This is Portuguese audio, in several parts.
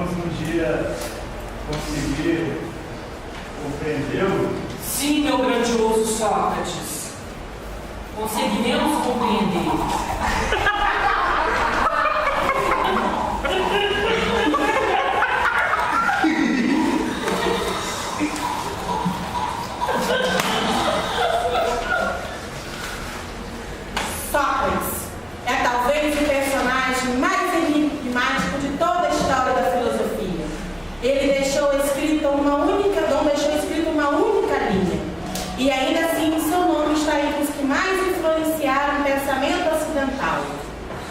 vamos um dia conseguir compreendê-lo? Sim, meu grandioso Sócrates. Conseguiremos compreender. Sócrates é talvez o personagem mais enigmático de toda a história da filosofia. Ele não deixou escrita uma única linha. E ainda assim, seu nome está entre os que mais influenciaram o pensamento ocidental.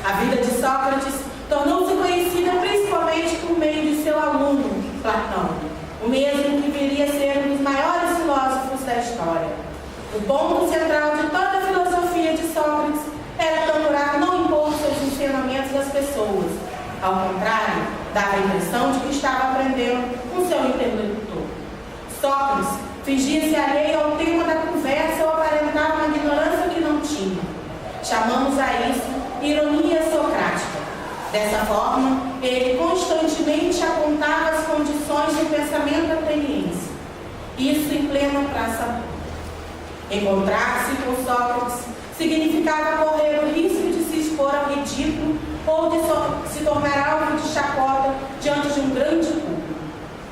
A vida de Sócrates tornou-se conhecida principalmente por meio de seu aluno, Platão, o mesmo que viria a ser um dos maiores filósofos da história. O ponto central de toda a filosofia de Sócrates era procurar não impor seus ensinamentos às pessoas. Ao contrário, dava a impressão de que estava aprendendo com seu interlocutor. Sócrates fingia-se alheio ao tema da conversa ou aparentava uma ignorância que não tinha. Chamamos a isso ironia socrática. Dessa forma, ele constantemente apontava as condições do pensamento ateniense. Isso em plena praça pública. Encontrar-se com Sócrates significava correr o risco de se expor ao ridículo ou de se tornar alvo de chacota diante de um grande público.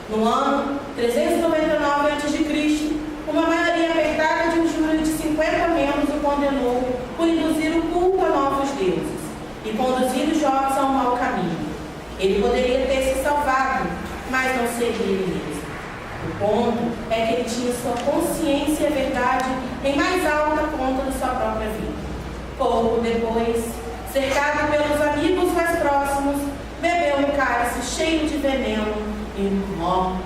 No ano 399 a.C., uma maioria apertada de um júri de 50 membros o condenou por induzir o culto a novos deuses e conduzir os jovens a um mau caminho. Ele poderia ter se salvado, mas não seria ele mesmo. O ponto é que ele tinha sua consciência e a verdade em mais alta conta de sua própria vida. Pouco depois, cercado pelos amigos mais próximos, bebeu um cálice cheio de veneno e morre.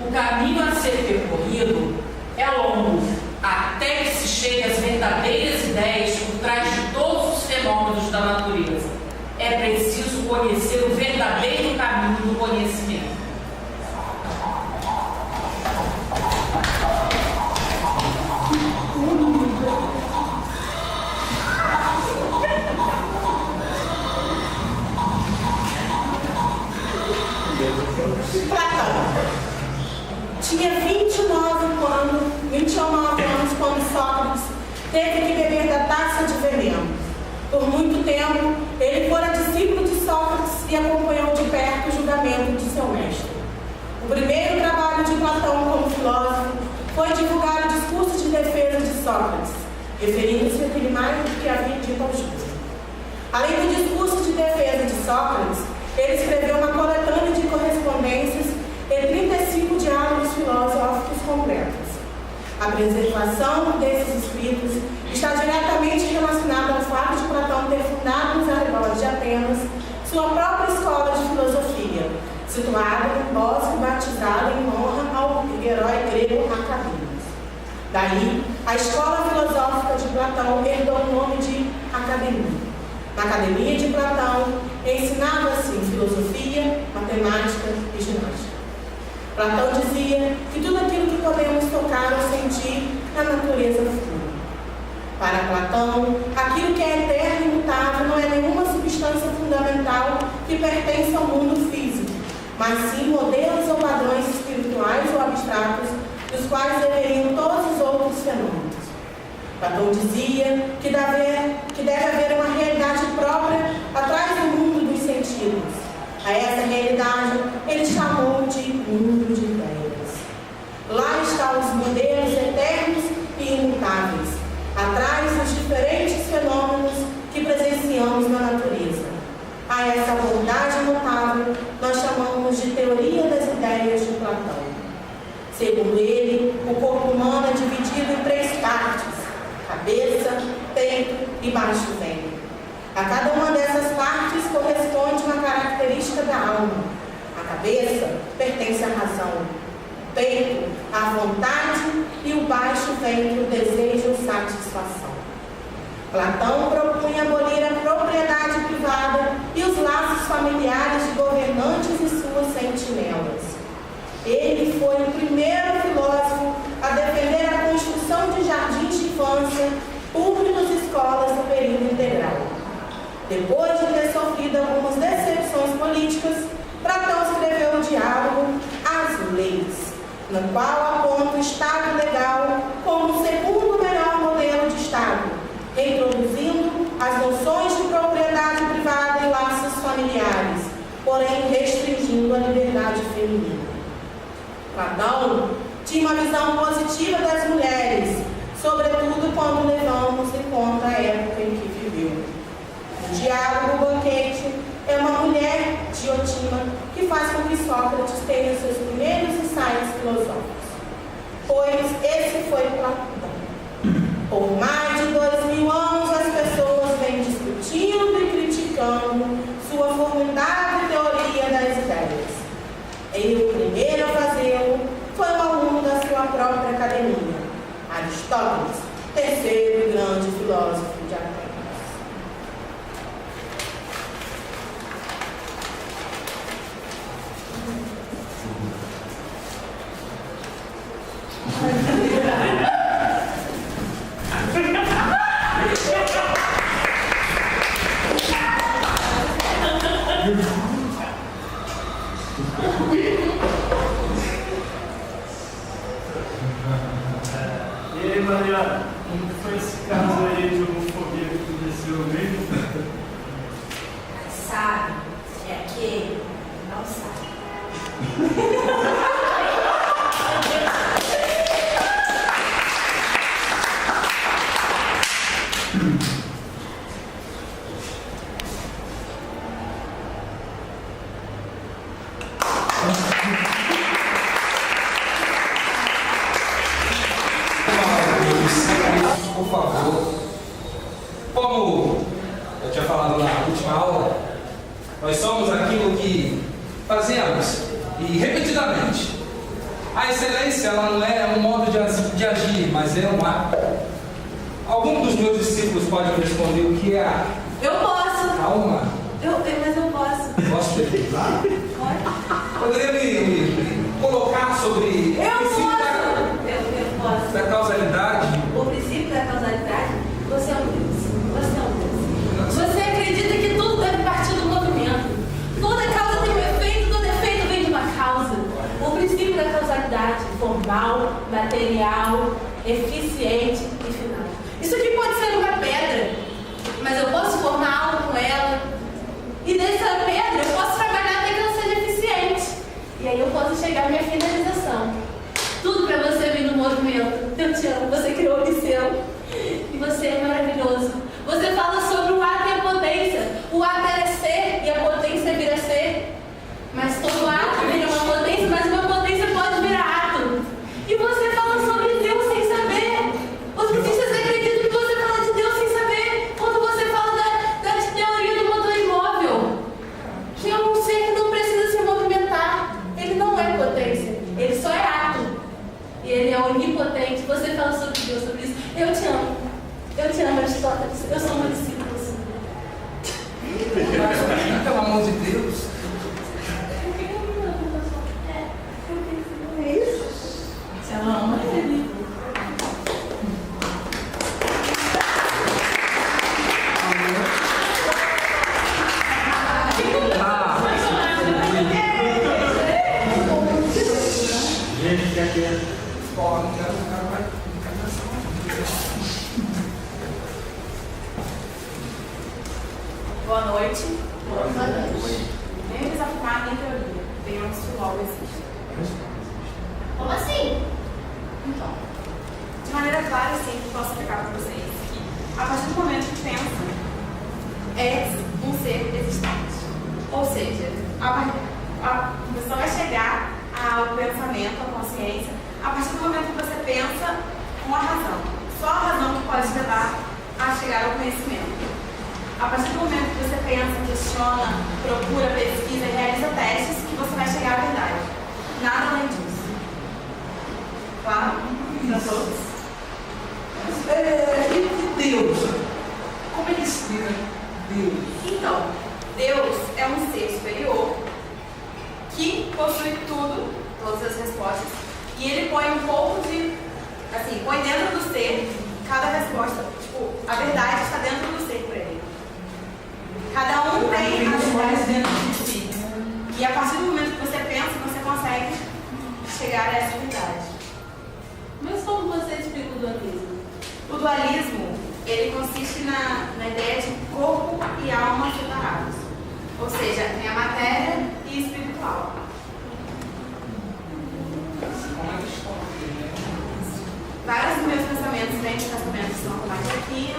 O caminho a ser percorrido é longo, até que se chegue às verdadeiras ideias por trás de todos os fenômenos da natureza. É preciso conhecer o verdadeiro caminho do conhecimento. Platão tinha 29 anos quando Sócrates teve que beber da taça de veneno. Por muito tempo, ele fora discípulo de Sócrates e acompanhou de perto o julgamento de seu mestre. O primeiro trabalho de Platão como filósofo foi divulgar o discurso de defesa de Sócrates, referindo-se àquele mais do que havia dito ao júri. Além do discurso de defesa de Sócrates, ele escreveu uma coletânea de correspondências e 35 diálogos filosóficos completos. A preservação desses escritos está diretamente relacionada ao fato de Platão ter fundado nos arredores de Atenas sua própria escola de filosofia, situada num bosque batizado em honra ao herói grego Acadêmico. Daí, a escola filosófica de Platão herdou o nome de Academia. Na Academia de Platão, ensinava-se filosofia, matemática e ginástica. Platão dizia que tudo aquilo que podemos tocar ou sentir na natureza flui. Para Platão, aquilo que é eterno e imutável não é nenhuma substância fundamental que pertence ao mundo físico, mas sim modelos ou padrões espirituais ou abstratos dos quais deveriam todos os outros fenômenos. Platão dizia que deve haver uma realidade própria atrás do mundo dos sentidos. A essa realidade ele chamou de mundo de ideias. Lá estão os modelos eternos e imutáveis, atrás dos diferentes fenômenos que presenciamos na natureza. A essa abordagem notável nós chamamos de teoria das ideias de Platão. Segundo ele, o corpo humano é dividido em 3 partes: cabeça, peito e baixo ventre. A cada uma dessas partes corresponde uma característica da alma. A cabeça pertence à razão, o peito à vontade e o baixo ventre o desejo ou satisfação. Platão propunha abolir a propriedade privada e os laços familiares de governantes e suas sentinelas. Ele foi o primeiro filósofo a defender a construção de jardins de infância públicos e escolas no período integral. Depois de ter sofrido algumas decepções políticas, Platão escreveu o diálogo As Leis, no qual aponta o Estado legal como o segundo melhor modelo de Estado, reintroduzindo as noções de propriedade privada e laços familiares, porém restringindo a liberdade feminina. Platão tinha uma visão positiva das mulheres, sobretudo quando levamos em conta a época em que viveu. O diálogo do banquete é uma mulher, Diotima, que faz com que Sócrates tenha seus primeiros ensaios filosóficos. Pois esse foi Platão. Por mais de 2000 anos, as pessoas vêm discutindo e criticando sua formidável teoria das ideias. E o primeiro a fazê-lo foi um aluno da sua própria academia, Aristóteles, terceiro grande filósofo de Atenas. E aí, Mariana, como foi esse caso aí de homofobia que aconteceu mesmo? Sabe, é aquele que não sabe. Por favor, como eu tinha falado na última aula, nós somos aquilo que fazemos e repetidamente. A excelência ela não é um modo de agir, mas é um ato. Algum dos meus discípulos pode me responder o que é ato? Eu posso. Calma. Mas eu posso. Posso ter? Pode? Poderia me colocar sobre Eu o princípio posso. da causalidade? O princípio da causalidade, você é um Deus. Você é um Deus. Você acredita que tudo deve partir do movimento. Toda causa tem um efeito, todo efeito vem de uma causa. O princípio da causalidade, formal, material, eficiente e final. Isso aqui pode ser uma pedra, mas eu posso formar algo com ela. E dessa pedra eu posso trabalhar até que ela seja eficiente. E aí eu posso chegar à minha finalização. Tudo para você vir no movimento. Eu te amo, você criou o liceu. E você é maravilhoso. Você fala sobre o ato e a potência. O ato era ser e a potência vira ser. Mas todo ato vira uma potência, mas uma potência pode virar ato. E você fala sobre Deus sem saber. Os budistas acreditam que você fala de Deus sem saber. Quando você fala da teoria do motor imóvel, que é um ser que não precisa se movimentar. Ele não é potência, ele só é ato. E ele é onipotente. Você fala sobre Deus, sobre isso. Eu te amo. Eu te amo, Aristóteles. Eu sou uma discípula. Pelo amor de Deus. Se ela ama ele. Gente, fica quieto. Boa noite. Boa noite. Nem desafirmar, nem teoria. Venhamos que logo existe. Como assim? Então, de maneira clara, sim, posso explicar para vocês que, a partir do momento que pensa, é um ser existente. Ou seja, a pessoa vai chegar ao pensamento, à consciência, A partir do momento que você pensa com a razão. Só a razão que pode te levar a chegar ao conhecimento. A partir do momento que você pensa, questiona, procura, pesquisa e realiza testes, que você vai chegar à verdade. Nada além disso. Claro? Para todos? E Deus? Como é que se diz Deus? Então, Deus é um ser superior que possui tudo, todas as respostas, e ele põe um pouco de, assim, põe dentro do ser cada resposta. Tipo, a verdade está dentro do ser por ele. Cada um tem a verdade dentro de si. E a partir do momento que você pensa, você consegue chegar a essa verdade. Mas como você explica o dualismo? O dualismo, ele consiste na ideia de corpo e alma separados. Ou seja, tem a matéria e espiritual. Vários dos meus pensamentos vêm de pensamentos que são mais aqui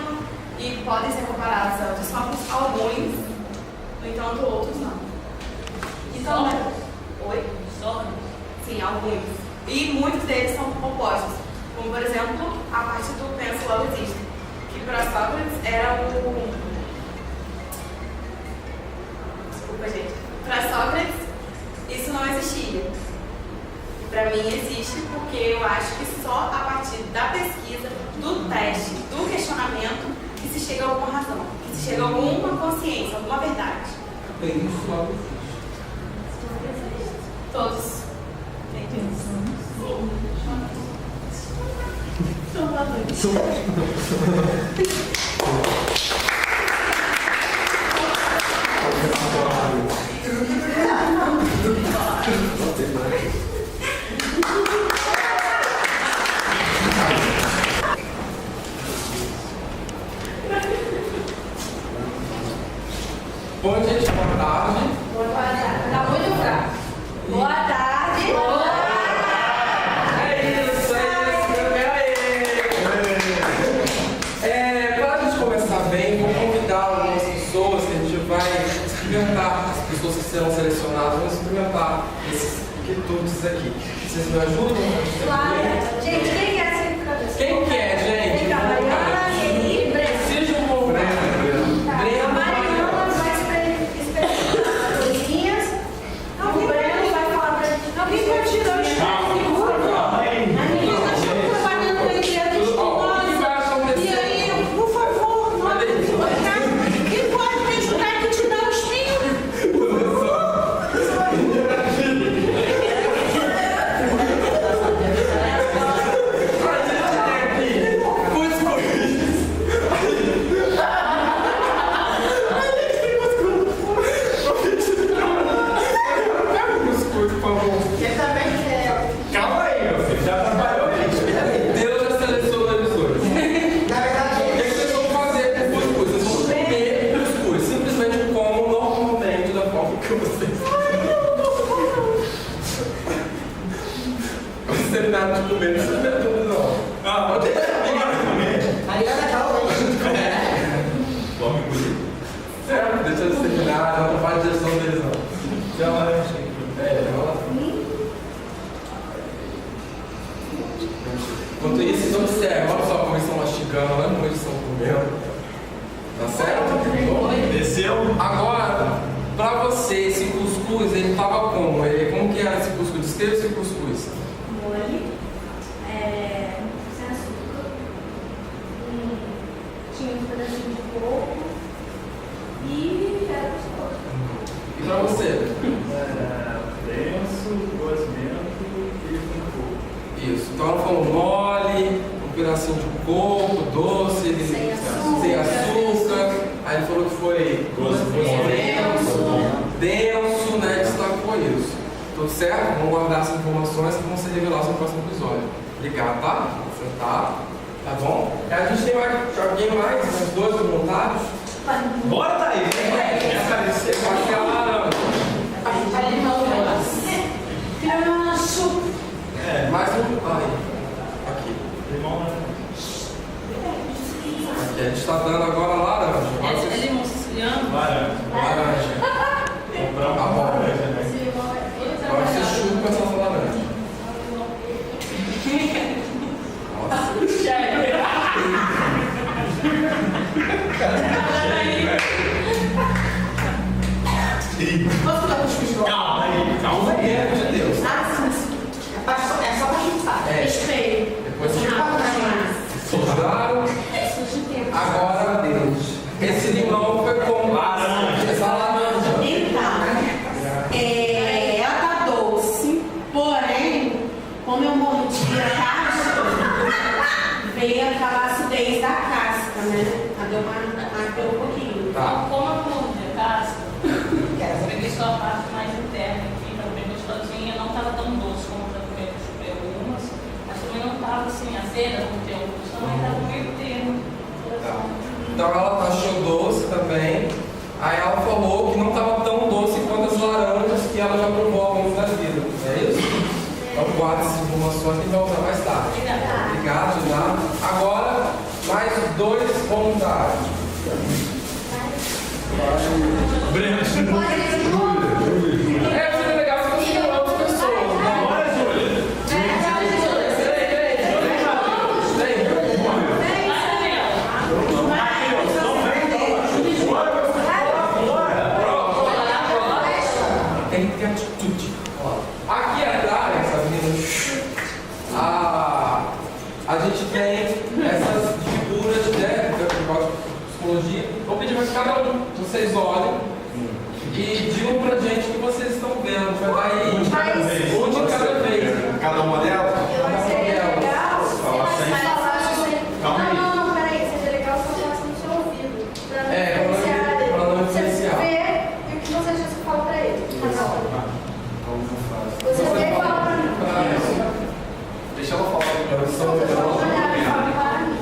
e podem ser comparados a outros corpos, alguns, no entanto, outros não. Então, oi? Sim, alguns. E muitos deles são opostos. Como, por exemplo, a parte do penso logo existe. Que para Sócrates era o... Desculpa, gente. Para Sócrates, isso não existia. Para mim existe porque eu acho que só a partir da pesquisa, do teste, do questionamento, que se chega a alguma razão, que se chega a alguma consciência, alguma verdade. Bem, isso logo existe. Todos. Bom, gente, boa tarde. Boa tarde. Tá muito fraco. Boa tarde. É isso. Para a gente começar bem, vou convidar algumas pessoas que a gente vai experimentar, as pessoas que serão selecionadas, vamos experimentar esses quitutes aqui. Vocês me ajudam? Claro. Gente, quem quer ser professor? Quem quer, gente? Vem cá, Mariana, Eli, Breno. Seja um pouco. A Mariana vai experimentar as coisinhas. O Breno vai falar pra gente. Alguém pode tirar os três segundos? A menina está trabalhando com a igreja espinosa. E aí, por favor, não quem pode me ajudar a tirar os fios? Você também quer. Calma aí, meu filho. Já trabalhou isso. Deus já selecionou eles dois. O que vocês vão fazer com o cuscuz? Vocês vão comer o cuscuz, simplesmente como normalmente, da forma que vocês. Vocês terminaram de comer, não se tudo não. Ah, pode comer. Vamos engolir. Certo, deixa eles terminar, não atrapalha a direção deles não. Já lá, Enquanto isso, vocês observam, olha só como eles estão mastigando, olha como eles estão comendo. Tá certo? Desceu. Agora, pra você, esse cuscuz, ele tava como? Como que era esse cuscuz? Descreva esse cuscuz. Mole, sem açúcar, tinha um pedacinho de coco e era gostoso. E pra você? Denso, gosmento e com fogo. Isso. Então ela falou mole, um pedacinho de coco, doce, Sem açúcar. sem açúcar. Aí ele falou que foi denso, né? Destacou isso. Tudo certo? Vamos guardar essas informações que vão ser reveladas no próximo episódio. Obrigado, tá? Vou sentar. Tá bom? A gente tem mais alguém mais? Mais dois voluntários? Bora, Thaís. Vem aparecer. Eu acho que é a laranja. Mais um. Ai. Aqui. Limão, né? Aqui. A gente está dando agora laranja. Agora vocês- limão siciliano? Laranja. Laranja. Comprar Tá bom. laranja, né? Agora vocês chupam essa laranja. Respeito. Depois que sujaram. Agora, esse limão foi com laranja. Essa laranja. Então, ela tá doce, porém, como eu mordi a casca, veio aquela acidez da casca, né? Deu um pouquinho. Tá. Como eu mordi a casca, peguei só a parte mais interna aqui, tá bem gostosinha, não estava tão doce como eu também chupei algumas, mas também não estava assim azeda, como tem alguns, também estava meio termo. Tá. Então ela achou doce também. Aí ela falou que não estava tão doce quanto as laranjas que ela já provou alguns da vida. É isso? Então guarda essas informações que vai usar mais tarde. Obrigado, já. Agora, mais 2 voluntários. Breno. Seria legal se você não outras pessoas. Bora, Júlia. Tem que ter atitude. Aqui atrás, a gente tem essas figuras de psicologia. Vou pedir para que cada um de vocês olhem e digam pra gente o que vocês estão vendo. Vai dar aí um de cada vez. Cada uma delas? Não, peraí, seria legal se eu falasse no seu ouvido. Pra não influenciar. Você vê e o que você acha que fala pra ele. Você vê e fala pra mim. Deixa ela falar. Você pode olhar e fala para mim.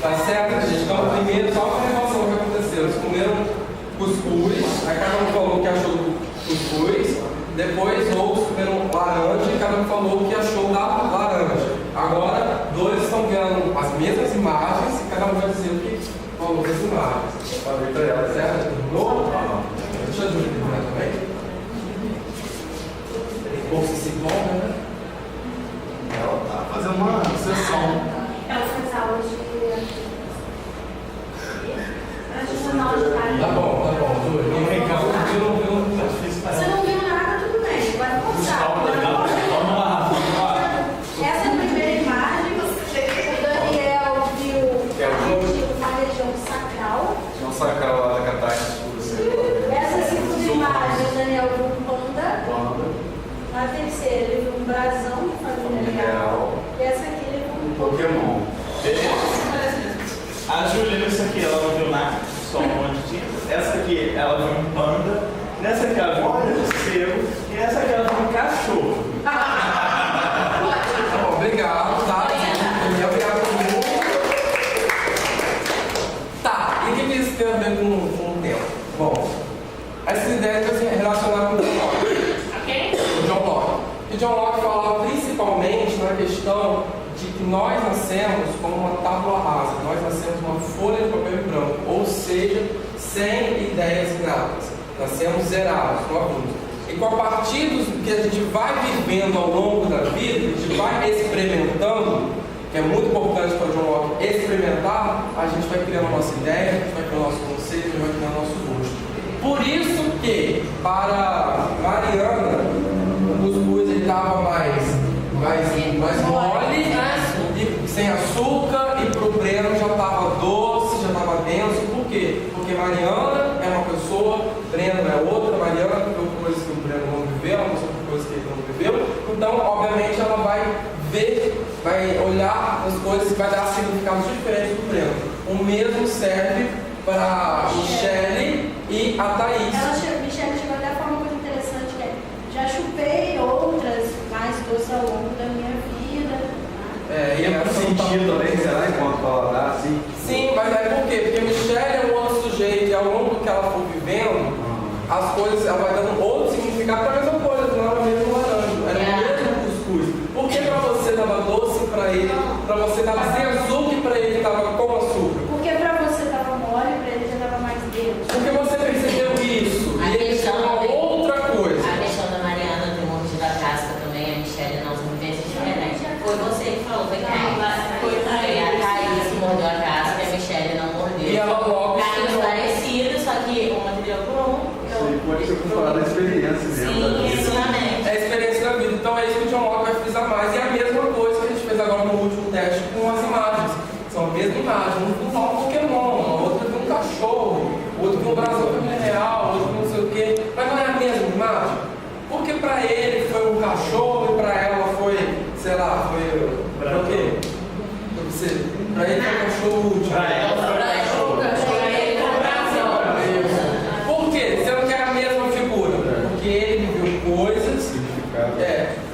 Tá certo, gente? Então, primeiro, só para relação ao que aconteceu. Eles comeram cuscuz, aí cada um falou o que achou do cuscuz. Depois, outros comeram laranja e cada um falou o que achou da laranja. Agora, 2 estão vendo as mesmas imagens e cada um vai dizer o que falou das imagens. Falei pra ela. Certo? Terminou? Deixa eu terminar também. Ou se compra, né? Ela tá fazendo uma sessão. Ela faz aula de... Tá bom, Júlio. Você não viu nada, tudo bem. Vai postar. Essa é a primeira imagem. O Daniel viu uma região sacral. Tinha um sacral lá da catástrofe. Essa segunda imagem, o Daniel viu um panda. Na terceira, ele viu um brasão de família real. E essa aqui, ele viu um Pokémon. A Júlia, isso aqui, ela não viu nada, só um monte de tinta. Essa aqui, ela viu um panda. Nessa aqui, ela viu um morcego. E nessa aqui, ela viu um cachorro. Bom, obrigado, tá? Obrigado por tudo. Tá, e o que isso tem a ver com o tempo? Bom, essa ideia vai se relacionar com o John Locke. O John Locke. E John Locke falava principalmente na questão de que nós nascemos como uma tábua rasa, nós nascemos uma folha de papel branco, ou seja, sem ideias graves. Nascemos zerados, novinhos. E com a partir do que a gente vai vivendo ao longo da vida, a gente vai experimentando, que é muito importante para o John Locke experimentar, a gente vai criando a nossa ideia, a gente vai criando o nosso conceito, a gente vai criando o nosso gosto. Por isso que, para Mariana, o cuscuz estava mais mole, e sem açúcar, e para o Breno já estava doce, já estava denso. Por quê? Porque Mariana é uma pessoa, Breno é outra. Mariana viveu coisas que o Breno não viveu, ela passou por coisas que ele não viveu. Então, obviamente, ela vai ver, vai olhar as coisas e vai dar significados diferentes para o Breno. O mesmo serve para Michele e a Thaís. Michele chegou até a falar uma coisa interessante, que é: já chupei outras mais doces ao longo da minha vida. E é por sentido também, será? Enquanto paladar, assim? Sim, mas é por quê? Porque Michele é um outro sujeito e ao longo do que ela for vivendo, as coisas, ela vai dando outro significado para a mesma coisa, não era o mesmo laranja, era o mesmo cuscuz. Por que para você estava doce para ele, para você estava sem açúcar e para ele estava com açúcar? Porque pra você tava mole, pra ele já tava mais dentro. Porque você percebeu isso e ele tinha uma outra coisa. A questão da Mariana ter mordido a casca também, a Michele não não, foi quem? A Thaís mordeu a casca e a Michelle não mordeu. E ela logo caminhos parecidos, só que uma trilhou por um. Isso aí pode ser comparado à experiência mesmo. Sim, exatamente. é a experiência da vida. Então é isso que o John Locke vai frisar mais. E é a mesma coisa que a gente fez agora no último teste com as imagens. São a mesma imagem. Um viu um Pokémon, outro viu um cachorro, outro viu um brasão real, outro não sei o quê. Mas não é a mesma imagem? Porque para ele foi um cachorro e para ela foi, sei lá, foi o quê? Para ele foi um cachorro útil. Pra ela foi um cachorro. Por quê? Sendo que é a mesma figura. Porque ele viveu coisas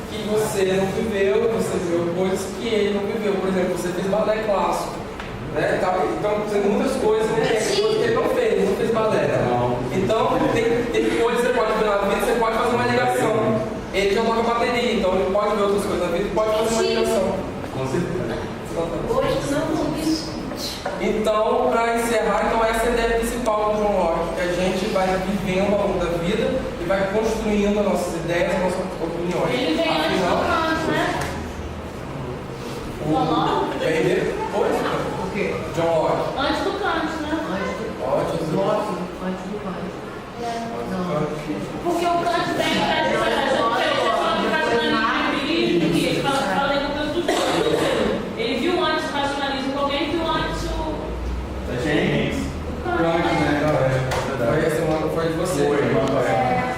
que você não viveu, você viveu coisas que ele não viveu. Por exemplo, você fez balé clássico. Né? Então, tem muitas coisas, né? Coisas que ele não fez balé. Então, tem coisas que você pode ver na vida, você pode fazer uma ligação. Ele já toca bateria, então ele pode ver outras coisas na vida e pode fazer uma ligação. Com certeza. Hoje não discute. Então, para encerrar, então essa é a ideia principal do John Locke, que a gente vai vivendo ao longo da vida e vai construindo as nossas ideias, as nossas opiniões. Ele vem antes do Kant, né? John Locke? Vem depois? O quê? John Locke. Antes do Kant, né? Ótimo. Antes do Kant. Não. Porque o Kant vem ele viu antes o racionalismo, alguém viu antes o James. Foi de você.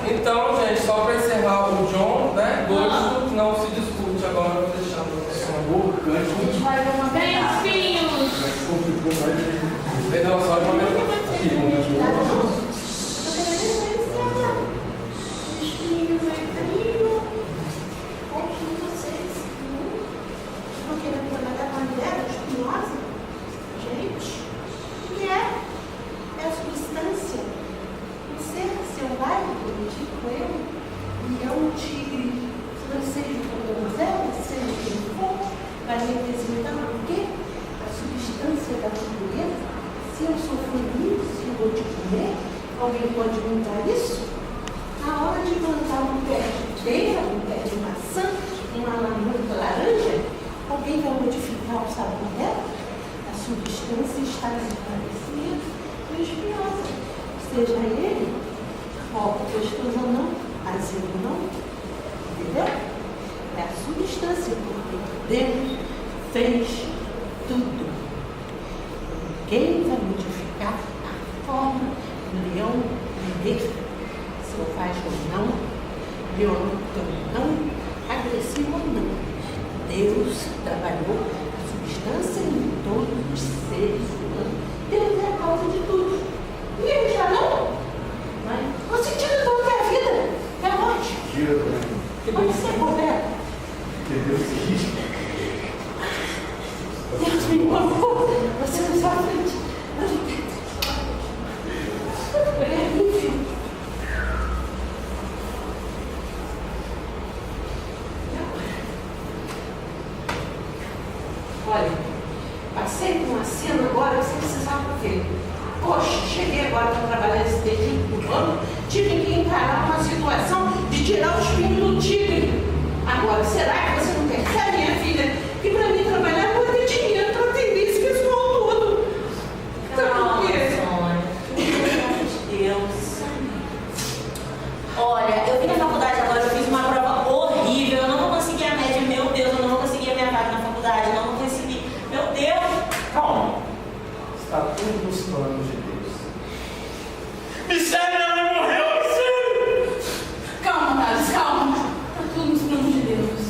Então, gente, só para encerrar o John, né? Gosto não se discute. Agora eu vou deixar A gente vai ver uma pegada. Não, só de uma Alguém pode montar isso? Na hora de plantar um pé de pera, um pé de maçã, uma lamúria laranja, alguém vai modificar o sabor dela? A substância está desaparecida e espinhosa. Seja ele, gostoso ou não, azedo ou não, entendeu? É a substância, porque Deus fez tudo. Ninguém vai modificar a forma do leão viver, se eu faço ou não, violento ou não, agressivo ou não. Deus trabalhou a substância em todos os seres humanos. Deus é a causa de tudo. E ele já não? Você tira tudo que é a vida, é a morte. Tira também. Pode ser correto. Que Deus quis. Deus me colocou, você na sua frente. Olha, passei por uma cena agora que você precisava ver. Poxa, cheguei agora para trabalhar esse terreno urbano, tive que encarar uma situação de tirar os pinhos do tigre. Agora, será que você não percebe, minha filha, que para mim trabalhar não é ter dinheiro para atender esse pessoal todo? Sabe por quê? Deus. Olha, eu vim na faculdade agora, eu fiz uma prova horrível, eu não vou conseguir a média, meu Deus, eu não vou conseguir a minha vaga na faculdade, eu não vou conseguir, meu Deus. Calma. Está tudo nos planos de Deus. Michelle não morreu, Michelle! Calma, Thales, calma. Tá tudo nos planos de Deus.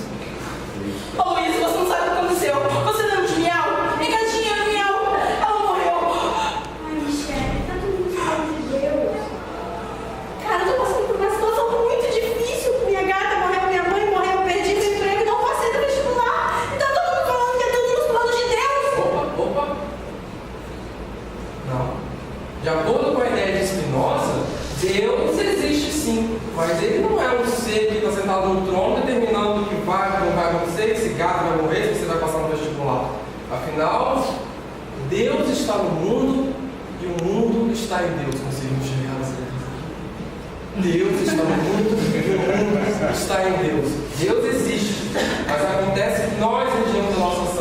Ô Luiz, você não sabe o que aconteceu. Você lembra de Miau? Pegadinha, Miau. Ela morreu. Ai, Michelle, tá tudo nos planos de Deus. Cara, eu tô passando por uma situação muito difícil. Minha gata morreu, minha mãe morreu, perdi meu emprego e não passei no vestibular. Então todo mundo falando que é tudo nos planos de Deus. Opa. Não. De acordo com a ideia de Spinoza, Deus existe sim, mas ele não é um ser que está sentado no trono determinando o que vai, o que não vai acontecer, se gato vai morrer, se você vai passar no vestibular. Afinal, Deus está no mundo e o mundo está em Deus. Conseguimos chegar assim. Deus está no mundo e o mundo está em Deus. Deus existe, mas acontece que nós regemos a nossa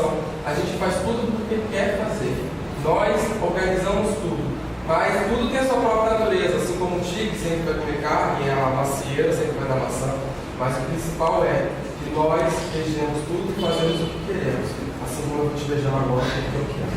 Mas tudo tem a sua própria natureza, assim como um tigre sempre vai comer carne, a macieira sempre vai dar maçã. Mas o principal é que nós regemos tudo e fazemos o que queremos. Assim como eu vou te beijando agora, porque eu quero.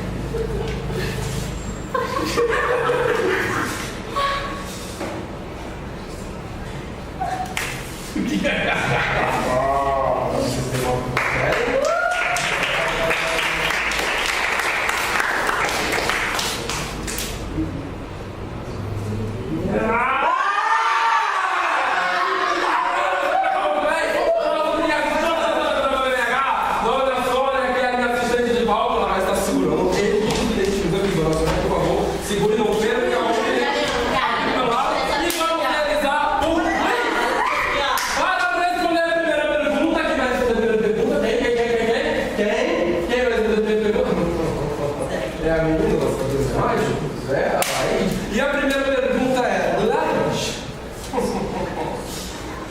E a primeira pergunta é: laranja.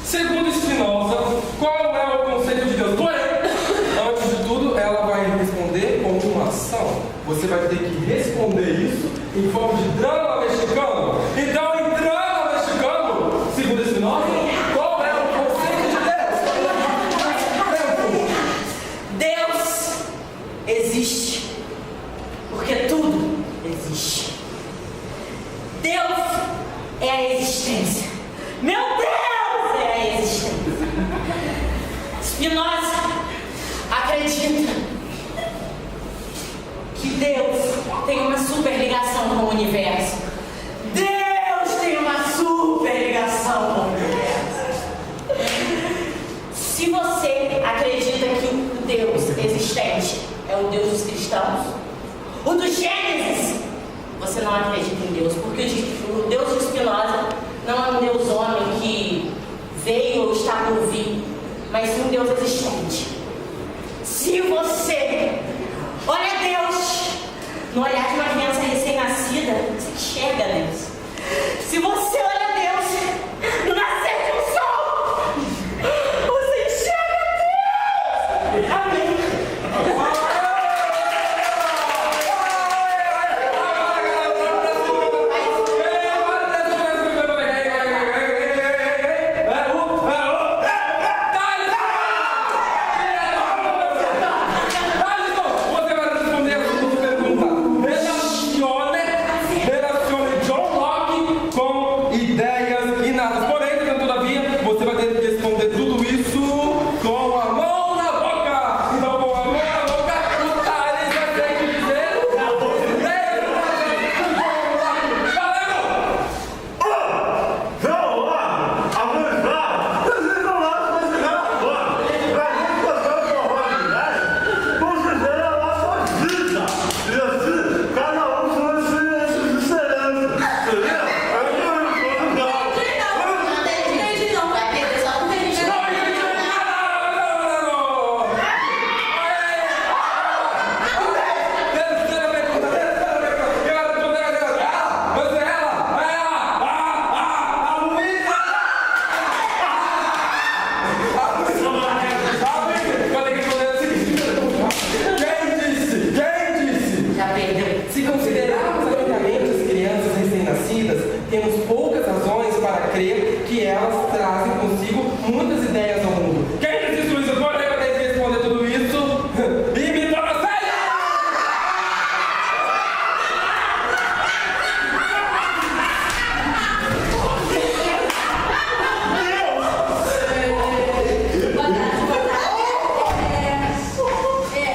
Segundo Spinoza, qual é o conceito de Deus? Porém, antes de tudo, ela vai responder com uma ação. Você vai ter que responder isso em forma de drama mexicano. Então, em drama mexicano, segundo Spinoza, qual é o conceito de Deus? Deus existe porque tudo existe. Deus é a existência. Meu Deus é a existência. Spinoza acredita que Deus tem uma super ligação com o universo. Deus tem uma super ligação com o universo. Se você acredita que o Deus existente é o Deus dos cristãos, o do Gênesis, você não acredita em Deus, porque o Deus de Spinoza não é um Deus homem que veio ou está por vir, mas sim um Deus existente. Se você olha Deus no olhar de uma criança recém-nascida, você enxerga Deus. Se você olha Deus no nascer de um sol, você enxerga Deus. Amém. Temos poucas razões para crer que elas trazem consigo muitas ideias ao mundo. Quem disse isso? Pode responder tudo isso e me dá uma série!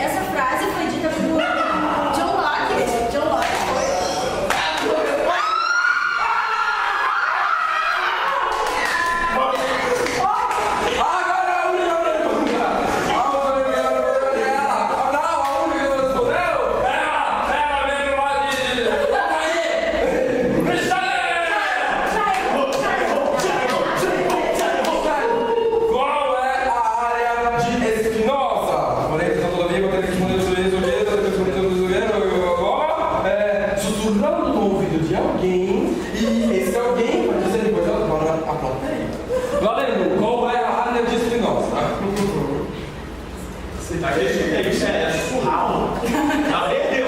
Essa frase foi dita por John Locke. John Locke foi. Sussurrando no ouvido de alguém, e esse alguém vai dizer depois para a plateia. Valendo, qual é a área de Spinoza? Isso é surreal. Ela perdeu.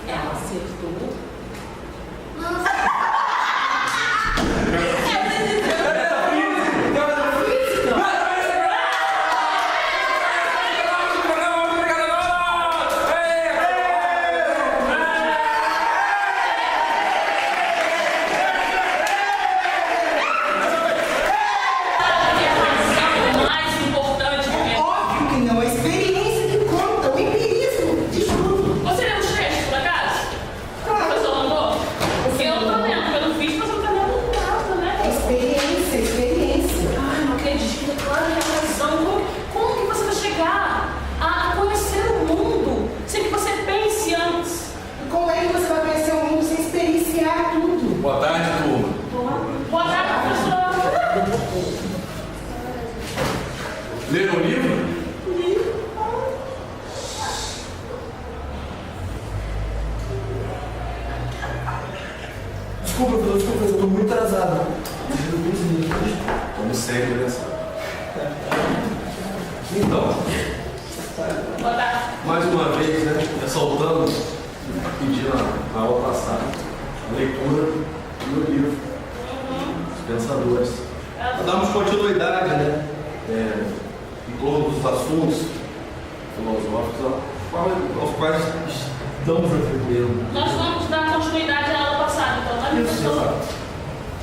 Ela acertou pesado. Como sempre, né? Então, mais uma vez, né, ressaltando, pedindo na aula passada, a leitura do livro Os Pensadores. Damos continuidade, né, em torno dos assuntos filosóficos aos quais estamos aprendendo. Nós vamos dar continuidade à aula passada, então, tá? Isso, exato.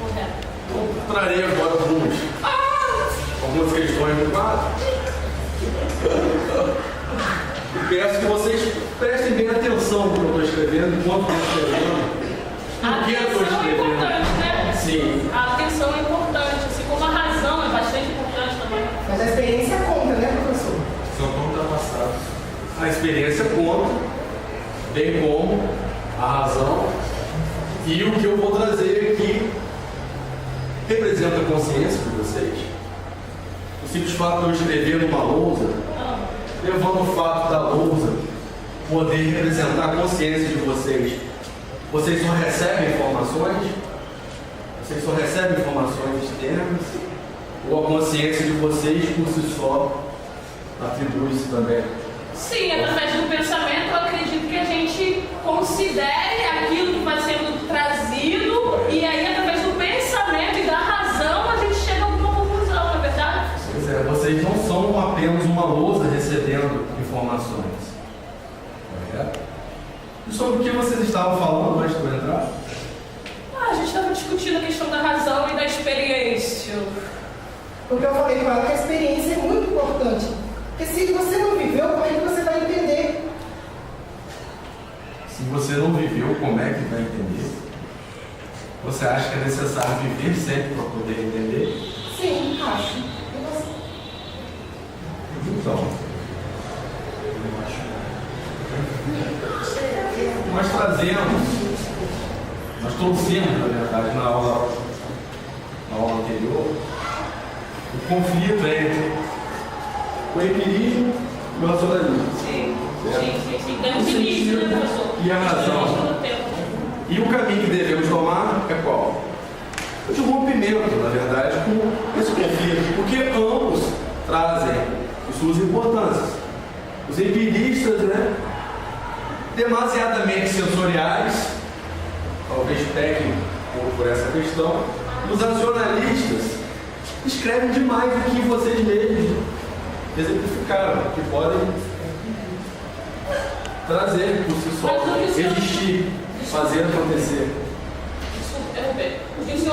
Correto. Eu trarei agora algumas questões do quadro. E peço que vocês prestem bem atenção no que eu estou escrevendo, enquanto estou escrevendo. A O que eu estou atenção é escrevendo? importante, né? Sim. A atenção é importante, assim como a razão é bastante importante também. Mas a experiência conta, né, professor? São contrapassados. A experiência conta, bem como a razão. E o que eu vou trazer aqui representa a consciência de vocês. O simples fato de eu escrever numa lousa, levando o fato da lousa poder representar a consciência de vocês. Vocês só recebem informações? Vocês só recebem informações externas? Ou a consciência de vocês por si só atribui-se também? Sim, através do pensamento, eu acredito que a gente considere aquilo que vai sendo trazido e aí, através do pensamento e da razão, a gente chega a alguma conclusão, não é verdade? Pois é, vocês não são apenas uma lousa recebendo informações. E sobre o que vocês estavam falando antes de eu entrar? A gente estava discutindo a questão da razão e da experiência. Porque eu falei com ela que a experiência é muito importante. Porque se você não viveu, como é que você vai entender? Se você não viveu, como é que vai entender? Você acha que é necessário viver sempre para poder entender? Sim, acho. Então, nós trouxemos, na verdade, na aula anterior, o conflito entre o empirismo e o racionalismo. Sim. Demos início, né, professor? E a razão. E o caminho que devemos tomar é qual? O de rompimento, na verdade, com esse conflito, porque ambos trazem suas importâncias. Os empiristas, né, demasiadamente sensoriais, talvez pequem por essa questão. Os racionalistas escrevem demais o que vocês mesmos exemplificaram, que podem trazer por si só, existir, fazer acontecer.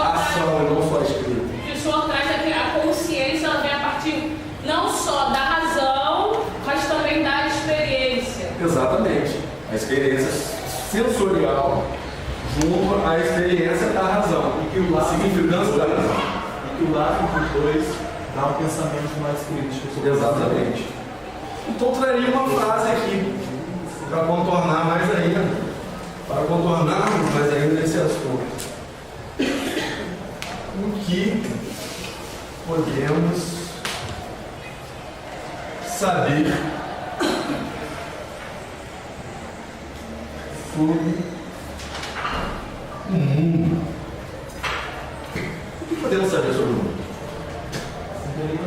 Ação e não só escrita. O que o senhor traz é que a consciência ela vem a partir não só da razão, mas também da experiência. Exatamente. A experiência sensorial junto à experiência da razão. E que o A lado significância da razão. E que o lado dos dois dá um pensamento mais crítico. Exatamente. Então traria uma frase aqui para contornar mais ainda, para contornarmos mais ainda esse assunto. O que podemos saber sobre o mundo? O que podemos saber sobre o mundo?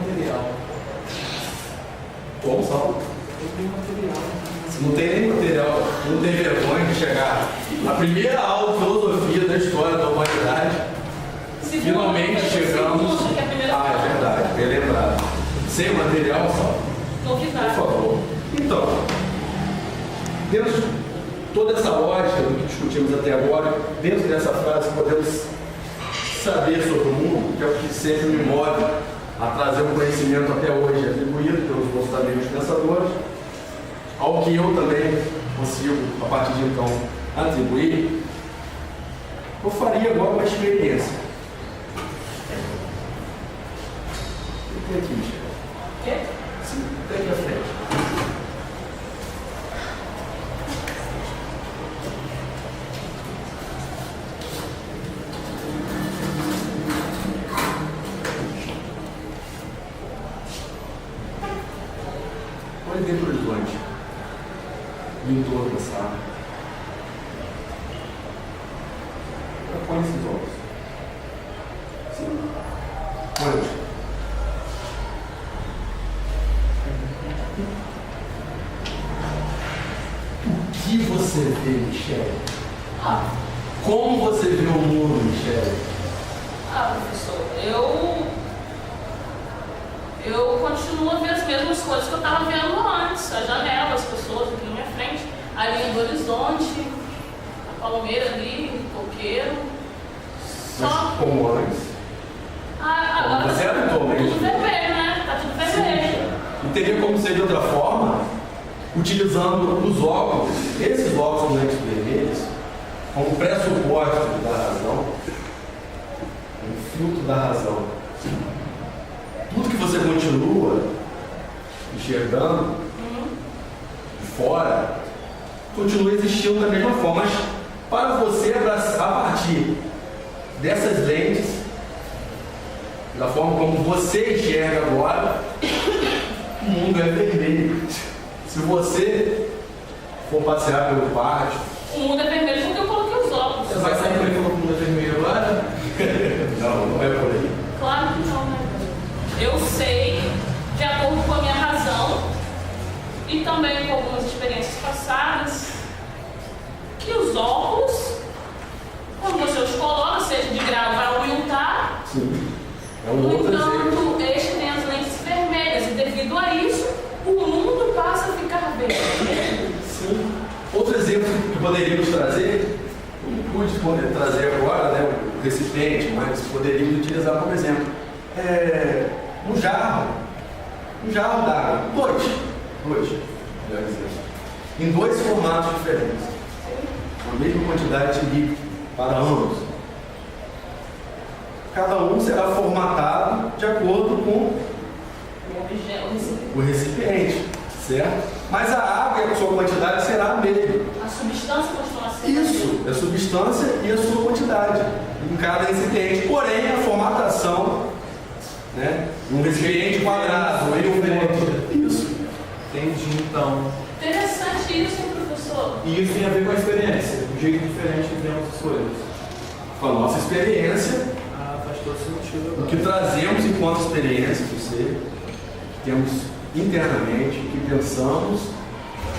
Material. Como, Saulo? Não tem nem material, não tem vergonha de chegar na primeira aula de filosofia da história da humanidade. Finalmente chegamos. Ah, é verdade, bem lembrado. Sem material, Saulo? Novidade. Por favor. Então, dentro de toda essa lógica do que discutimos até agora, dentro dessa frase podemos saber sobre o mundo, que é o que sempre me move a trazer um conhecimento até hoje atribuído pelos nossos amigos pensadores, ao que eu também consigo, a partir de então, atribuir. Eu faria agora uma experiência. Tem aqui, Michel. Quê? Sim, tem aqui à frente. Olha dentro do horizonte. E em torno da sala. Põe esses olhos. que você vê, Michele? Como você vê o mundo, Michele? Professor, eu continuo a ver as mesmas coisas que eu estava vendo antes. A janela, as pessoas aqui na minha frente, a linha do horizonte, a palmeira ali, o coqueiro. Mas como antes? Agora Você era tudo vermelho, né? Tá tudo vermelho. E teria como ser de outra forma, utilizando os óculos, esses óculos lentes vermelhos, como pressuposto da razão, um fruto da razão. Tudo que você continua enxergando de fora, continua existindo da mesma forma. Mas para você, a partir dessas lentes, da forma como você enxerga agora, o mundo é vermelho. Se você for passear pelo pátio, O mundo é vermelho porque eu coloquei os óculos. você vai sair pelo mundo é vermelho agora? Não é por aí. Claro que não, né? Eu sei, de acordo com a minha razão e também com algumas experiências passadas, que os óculos, quando você os coloca, seja de grau, vai aumentar. Sim. É um No outro exemplo. entanto, este tem as lentes vermelhas e devido a isso, o mundo passa a ficar vermelho. Sim. Outro exemplo que poderíamos trazer, não pude trazer agora, né, o recipiente, mas poderíamos utilizar como exemplo. Um jarro d'água, dois, melhor dizendo, em dois formatos diferentes, a mesma quantidade de líquido para ambos. Cada um será formatado de acordo com o recipiente, certo? Mas a água e a sua quantidade será a mesma. A substância continua sendo Isso, a substância e a sua quantidade em cada recipiente. Porém, a formatação, né, um recipiente quadrado e um outro. Isso. Entendi, então. interessante isso, hein, professor? E isso tem a ver com a experiência, um jeito diferente de vermos as coisas. Com a nossa experiência, Faz todo sentido. o que trazemos enquanto experiência do ser, temos internamente, o que pensamos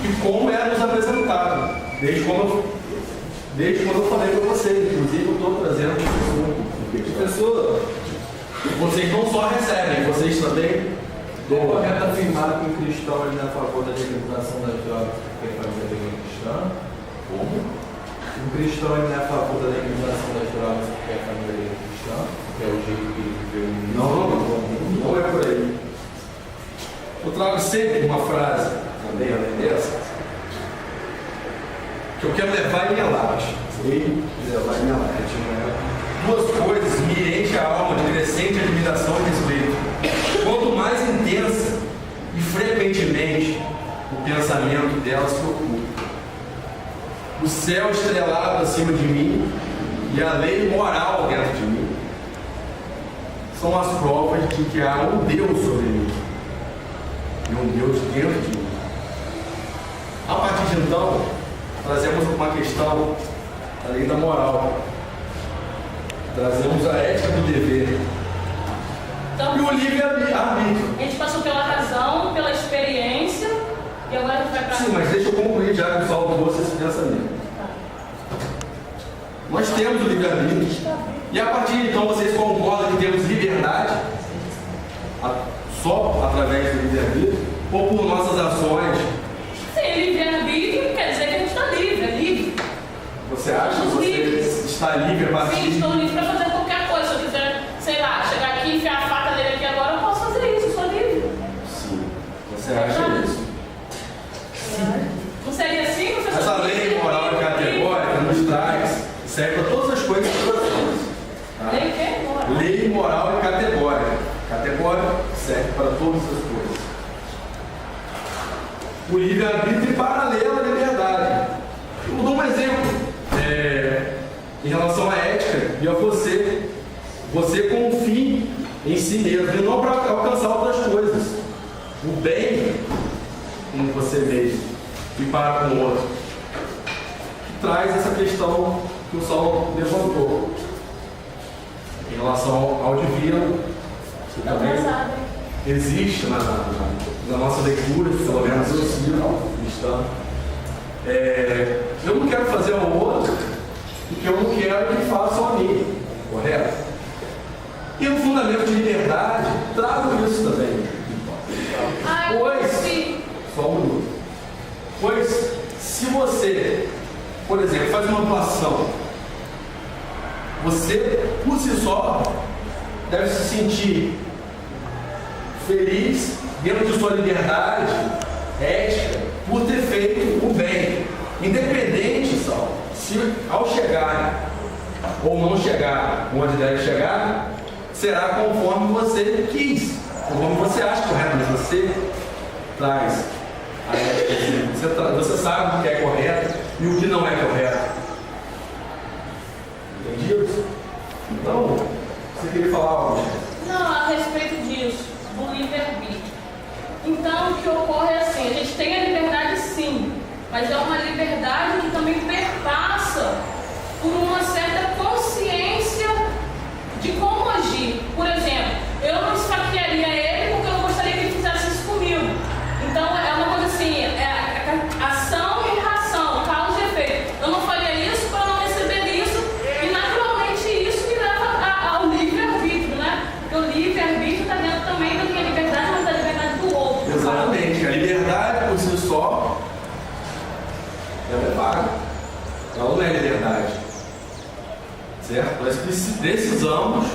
e como é nos apresentado. Desde quando eu falei para vocês, inclusive eu estou trazendo professor, vocês não só recebem, vocês também É correto afirmar que o cristão ele não é a favor da legalização das drogas porque a família é cristã? Como? O cristão ele não é a favor da legalização das drogas porque a família é cristã, que é o jeito que ele viveu no Não é por aí. Eu trago sempre uma frase, também além dessa, que eu quero levar em minha laje. Levar em minha laje. Duas coisas me enchem a alma de crescente admiração e respeito. Quanto mais intensa e frequentemente o pensamento delas se oculta. O céu estrelado acima de mim e a lei moral dentro de mim são as provas de que há um Deus sobre mim e um Deus dentro de mim. A partir de então, trazemos uma questão da lei da moral. Trazemos a ética do dever. Então, E o livre-arbítrio. a gente passou pela razão, pela experiência, e agora a gente vai para... Sim, mas deixa eu concluir já que o Saulo trouxe esse pensamento. Nós temos o livre-arbítrio. E a partir de então vocês concordam que temos liberdade só através do livre-arbítrio ou por nossas ações? Sim, livre-arbítrio quer dizer que a gente está livre, é livre. Você acha que você está livre a partir Sim, estou livre para fazer qualquer coisa. Se eu quiser, sei lá, chegar aqui e enfiar a faca dele aqui agora, eu posso fazer isso, eu sou livre. Sim. Você acha isso? Não seria assim, professor? Essa lei moral e categórica nos traz, serve para todas as coisas que nós temos. Tá? Lei o quê? Moral. Lei moral e categórica. Categórica serve para todas as coisas. O livre-arbítrio é paralelo à liberdade. Eu dou um exemplo. Em relação à ética e a você. Você com um fim em si mesmo e não para alcançar outras coisas. O bem em você mesmo e para com o outro. Que traz essa questão que o Saulo levantou. Em relação ao divino, que também existe na nossa leitura, pelo menos eu sigo cristã. Eu não quero fazer ao outro porque eu não quero que façam a mim, correto? E o fundamento de liberdade trago isso também. Só um minuto. Pois, se você, por exemplo, faz uma doação, você, por si só, deve se sentir feliz dentro de sua liberdade ética por ter feito o bem. Independente, se ao chegar ou não chegar onde deve chegar, será conforme você quis, conforme você acha correto, mas você traz a ética, você sabe o que é correto e o que não é correto. Entendido? Então, você queria falar algo? Não, a respeito disso, do livre-arbítrio. Então, o que ocorre é assim, a gente tem a liberdade sim, mas é uma liberdade que também perpassa por uma certa consciência de como agir. Por exemplo, eu não esfaquearia ele porque eu não gostaria que ele fizesse isso comigo. Então, é uma coisa assim, ação e reação, causa e efeito. Eu não faria isso para não receber isso, e naturalmente isso me leva ao livre-arbítrio, né? Porque o livre-arbítrio está dentro também da minha liberdade, mas da liberdade do outro. Exatamente. A liberdade por si só, ela é vaga. Ela não é liberdade. Certo? Nós precisamos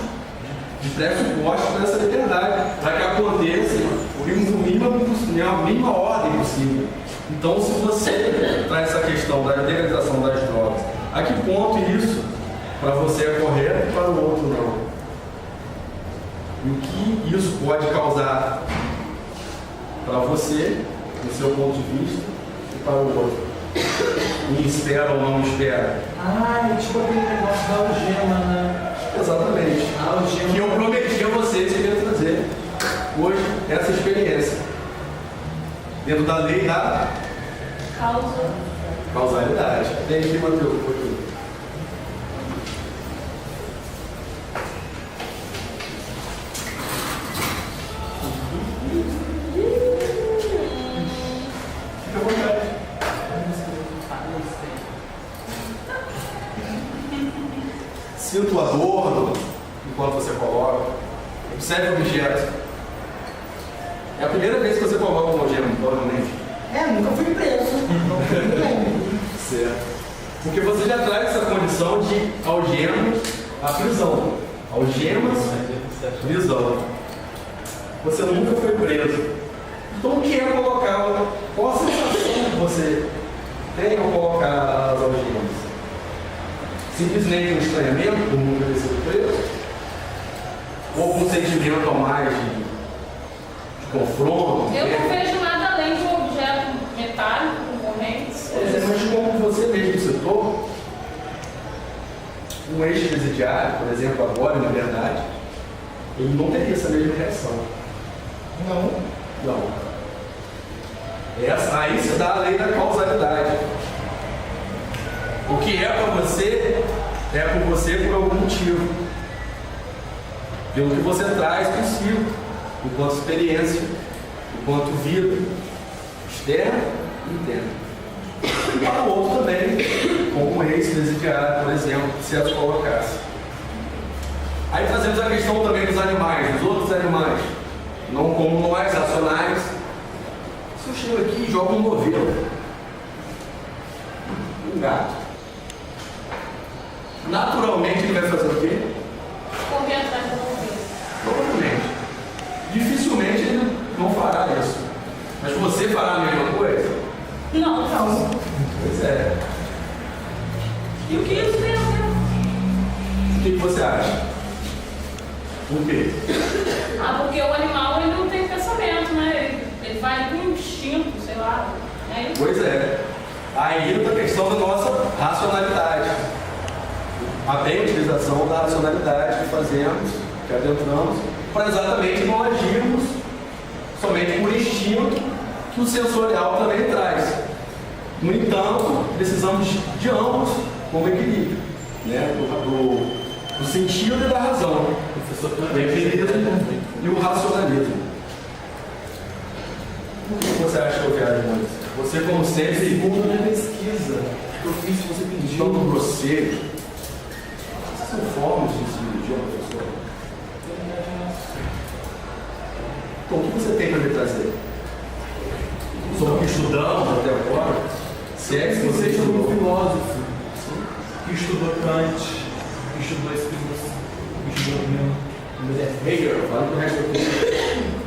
de pressupostos dessa liberdade para que aconteça na mínima ordem possível. Então, se você traz essa questão da legalização das drogas, a que ponto isso para você é correto e para o outro não? E o que isso pode causar para você, do seu ponto de vista, e para o outro? E espera ou não espera? Tipo aquele negócio da algema, né? Exatamente. A algema. Que eu prometi a vocês que eu ia trazer hoje essa experiência. Dentro da lei da causalidade. Vem aqui, Mateus, um pouquinho. Fica à vontade. Sinto o adorno enquanto você coloca. Observe o objeto. É a primeira vez que você coloca um algema, provavelmente. Nunca fui preso. Certo. Porque você já traz essa condição de algemas à prisão. Algemas, prisão. Você nunca foi preso. Então o que é colocar? Qual a sensação que você tem ao colocar as algemas? Simplesmente um estranhamento por nunca ter sido preso? Ou algum sentimento a mais de confronto? Eu não vejo nada além de um objeto metálico, com correntes. Mas como você mesmo citou, um ex-presidiário, por exemplo, agora em liberdade, ele não teria essa mesma reação. Não. Aí se dá a lei da causalidade. O que é para você, é por você por algum motivo. Pelo que você traz consigo, enquanto experiência, enquanto vida, externa e interna. E para o outro também, como um ex-presidiário, por exemplo, se as colocasse. Aí trazemos a questão também dos animais, dos outros animais. Não como nós, racionais. Se eu chego aqui e jogo um novelo, um gato, naturalmente ele vai fazer o quê? Correr atrás da corrente. Provavelmente. Dificilmente ele não fará isso. Mas você fará a mesma coisa? Não. Pois é. E o que isso tem a ver? O que você acha? Por quê? Porque o animal ele não tem pensamento, né? Ele vai com instinto, sei lá. Né? Pois é. Aí entra a questão da nossa racionalidade. A bem utilização da racionalidade que fazemos, que adentramos, para exatamente não agirmos somente por instinto que o sensorial também traz. No entanto, precisamos de ambos como equilíbrio, né? do sentido e da razão, o equilíbrio e o racionalismo. O que você acha que eu quero, Mônica? Você, como sempre, Segundo a minha pesquisa, que eu fiz, você pediu. então para você, são formas de cirurgia, professor? Então, o que você tem para me trazer? Sobre o que estudamos até agora? Se é que você estudou um estudou. filósofo que estudou Kant, que estudou Spinoza, que estudou Hegel, fala pro resto do tempo.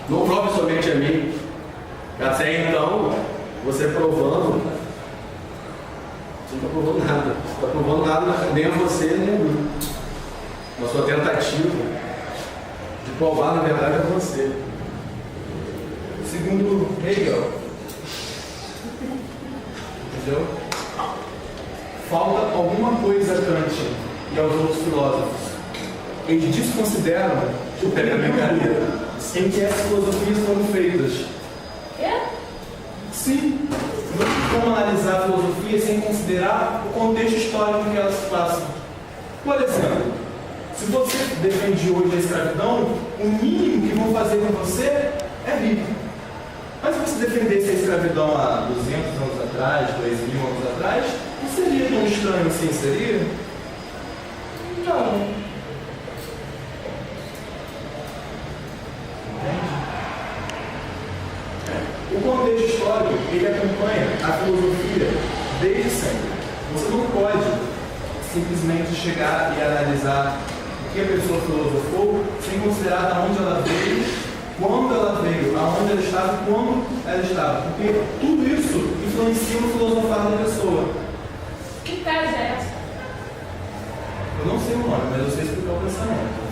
Não prove somente a mim. Até então, você provando, você não está provando nada. Você está provando nada nem a você, nem a mim. Na sua tentativa de provar, na verdade, a você. Segundo Hegel, entendeu? Falta alguma coisa a Kant e aos outros filósofos. Eles desconsideram o período em que essas filosofias foram feitas. Quê? Sim, não tem como analisar a filosofia sem considerar o contexto histórico que elas passam. Por exemplo, se você defende hoje a escravidão, o mínimo que vão fazer com você é rir. Mas se você defendesse a escravidão há 200 anos atrás, 2.000 anos atrás, não seria tão estranho assim, seria? Não. O contexto histórico, ele acompanha a filosofia desde sempre. Você não pode simplesmente chegar e analisar o que a pessoa filosofou sem considerar de onde ela veio, quando ela veio, aonde ela estava e quando ela estava. Porque tudo isso influencia no filosofar da pessoa. Que tese é essa? Eu não sei o nome, mas eu sei explicar o pensamento.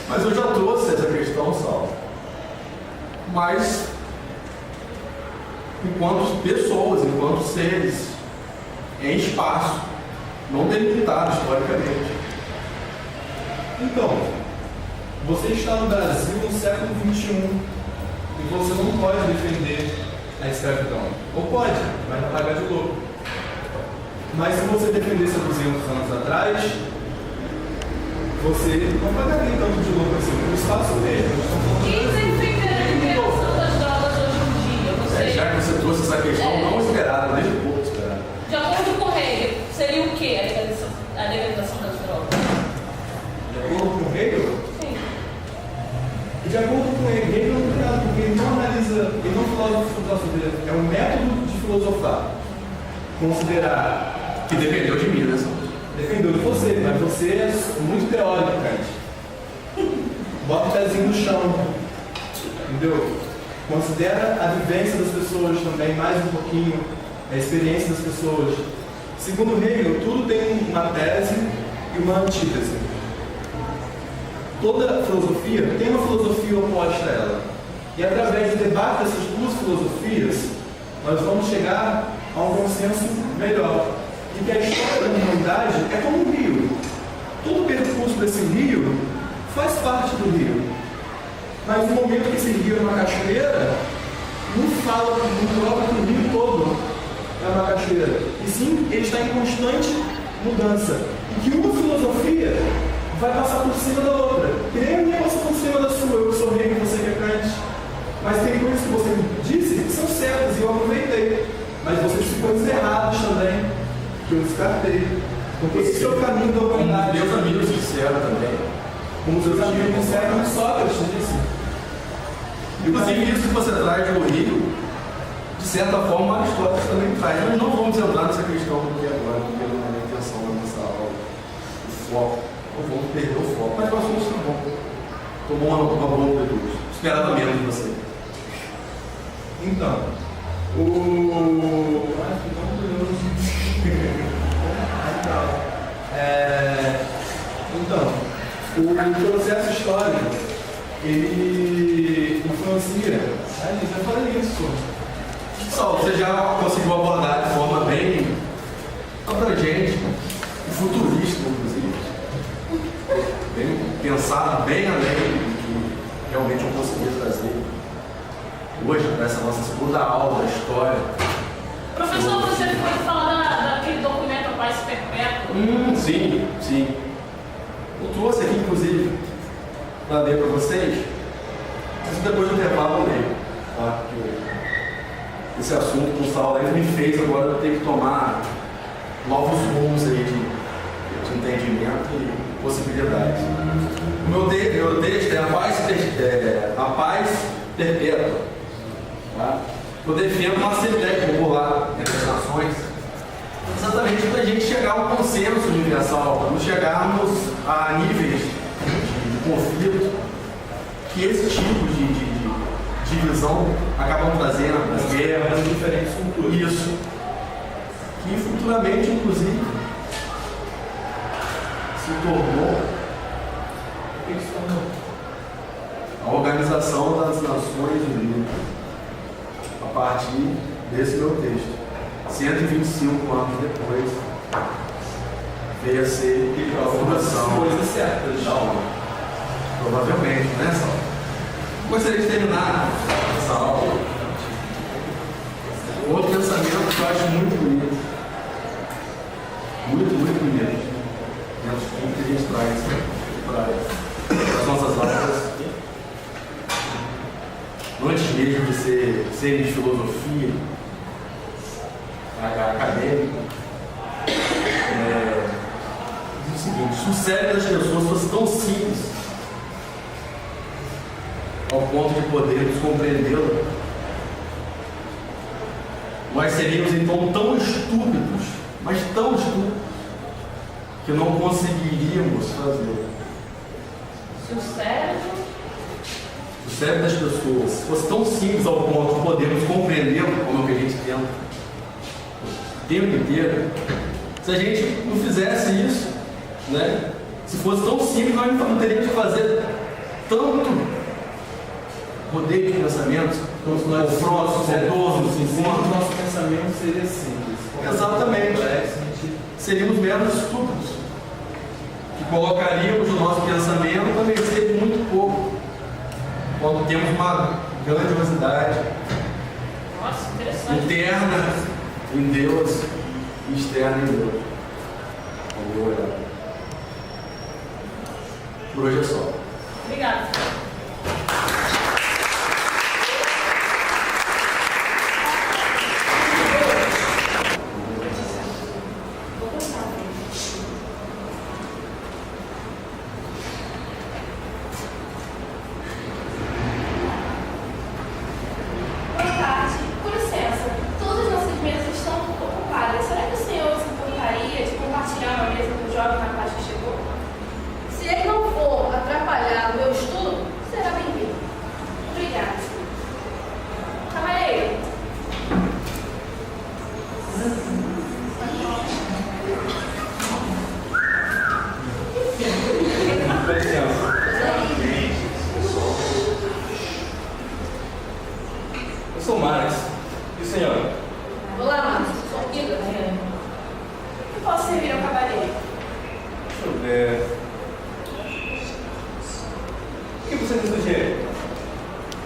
Mas eu já trouxe essa questão, Saulo. Mas, enquanto pessoas, enquanto seres, em espaço, não delimitado historicamente. Então, você está no Brasil no século XXI e você não pode defender a escravidão. Ou pode, mas não pagar de louco. Mas se você defendesse há 200 anos atrás, você não pagaria tanto de louco assim. O espaço mesmo, Quem defende a liberação das drogas hoje em dia? Você, Já que você trouxe essa questão não esperada, desde pouco esperada. de acordo com Hegel, seria o que a legalização das drogas? de acordo com Hegel, Sim. de acordo com Hegel, Hegel não tem nada, porque ele não analisa, ele não filosofia, é um método de filosofar. Considerar Que dependeu de mim, né, Saulo? dependeu de você, mas você é muito teórico, Kant. Bota o pezinho no chão, entendeu? Considera a vivência das pessoas também, mais um pouquinho, a experiência das pessoas. Segundo Hegel, tudo tem uma tese e uma antítese. Toda filosofia tem uma filosofia oposta a ela. E através do debate dessas duas filosofias, nós vamos chegar a um consenso melhor. E que a história da humanidade é como um rio. Todo o percurso desse rio faz parte do rio. Mas no momento que esse rio é uma cachoeira, não fala, não coloca que o rio todo é uma cachoeira. E sim, ele está em constante mudança. E que uma filosofia vai passar por cima da outra. Que nem a minha passa por cima da sua. Eu sou rei e você que é Kant. Mas tem coisas que você disse que são certas e eu aproveitei. Mas você disse coisas erradas também, que eu descartei. Porque esse é o caminho da humanidade. Meus amigos disseram também. Como seus amigos disseram, Sócrates disse. Inclusive, isso que você traz do Rio, de certa forma, Aristóteles também traz. Mas não vamos entrar nessa questão porque agora, porque não é a intenção da nossa aula. O foco. Não vamos perder o foco. Mas o assunto está bom. Tomou uma boa amplitude. Esperava menos de você. Então, o processo histórico, ele influencia. Eu já falei isso. Saulo, você já conseguiu abordar de forma bem abrangente e futurista, inclusive. Bem pensada, bem além do que realmente eu consegui trazer hoje para essa nossa segunda aula da história. Professor, você pode falar daquele documento Paz Perpétuo? Sim, sim. Eu trouxe aqui, inclusive, para ler para vocês, mas depois do intervalo eu leio. tá? Porque esse assunto com o Saulo aí me fez agora ter que tomar novos rumos aí de entendimento e possibilidades. O meu texto é a paz perpétua. Tá? Eu defendo uma Assembleia Popular entre as nações, exatamente para a gente chegar a um consenso universal, para não chegarmos a níveis de conflito que esse tipo de divisão acabam trazendo, as guerras, diferentes culturas. isso, que futuramente, inclusive, se tornou a Organização das Nações Unidas, a partir desse meu texto. 125 anos depois, veio a ser a fundação. Coisas certas. Provavelmente, né, Saulo? Gostaria de terminar essa aula. Outro pensamento que eu acho muito bonito. Muito, muito bonito. Dentro de tudo que a gente traz para as nossas aulas. Antes mesmo de serem de filosofia acadêmica, diz o seguinte: se o cérebro das pessoas fosse tão simples ao ponto de podermos compreendê-lo, nós seríamos então tão estúpidos, mas tão estúpidos, que não conseguiríamos fazer. Se o cérebro... O cérebro das pessoas fosse tão simples ao ponto de podermos compreendê-lo, como é o que a gente tenta o tempo inteiro, se a gente não fizesse isso, né? Se fosse tão simples, nós não teríamos que fazer tanto rodeio de pensamentos, Então, se nós confrontos, saudosos, o encontros. nosso pensamento seria simples. Exatamente. Seríamos meros estúpidos, que colocaríamos o nosso pensamento a mercê de muito pouco, quando temos uma grandiosidade Nossa, interessante. interna em Deus e externa em Deus. Vamos olhar. Por hoje é só. Obrigada. Boa tarde. Com licença, todas as nossas mesas estão ocupadas. Será que o senhor se importaria de compartilhar uma mesa com o jovem rapaz que chegou? Se ele não for atrapalhar o meu estudo, será bem-vindo. Obrigada. Cavalheiro. Eu sou o Marx. E o senhor? Olá, Marcos. Sou o Kika. Eu posso servir ao cavalheiro? Deixa eu ver. O que você me sugere?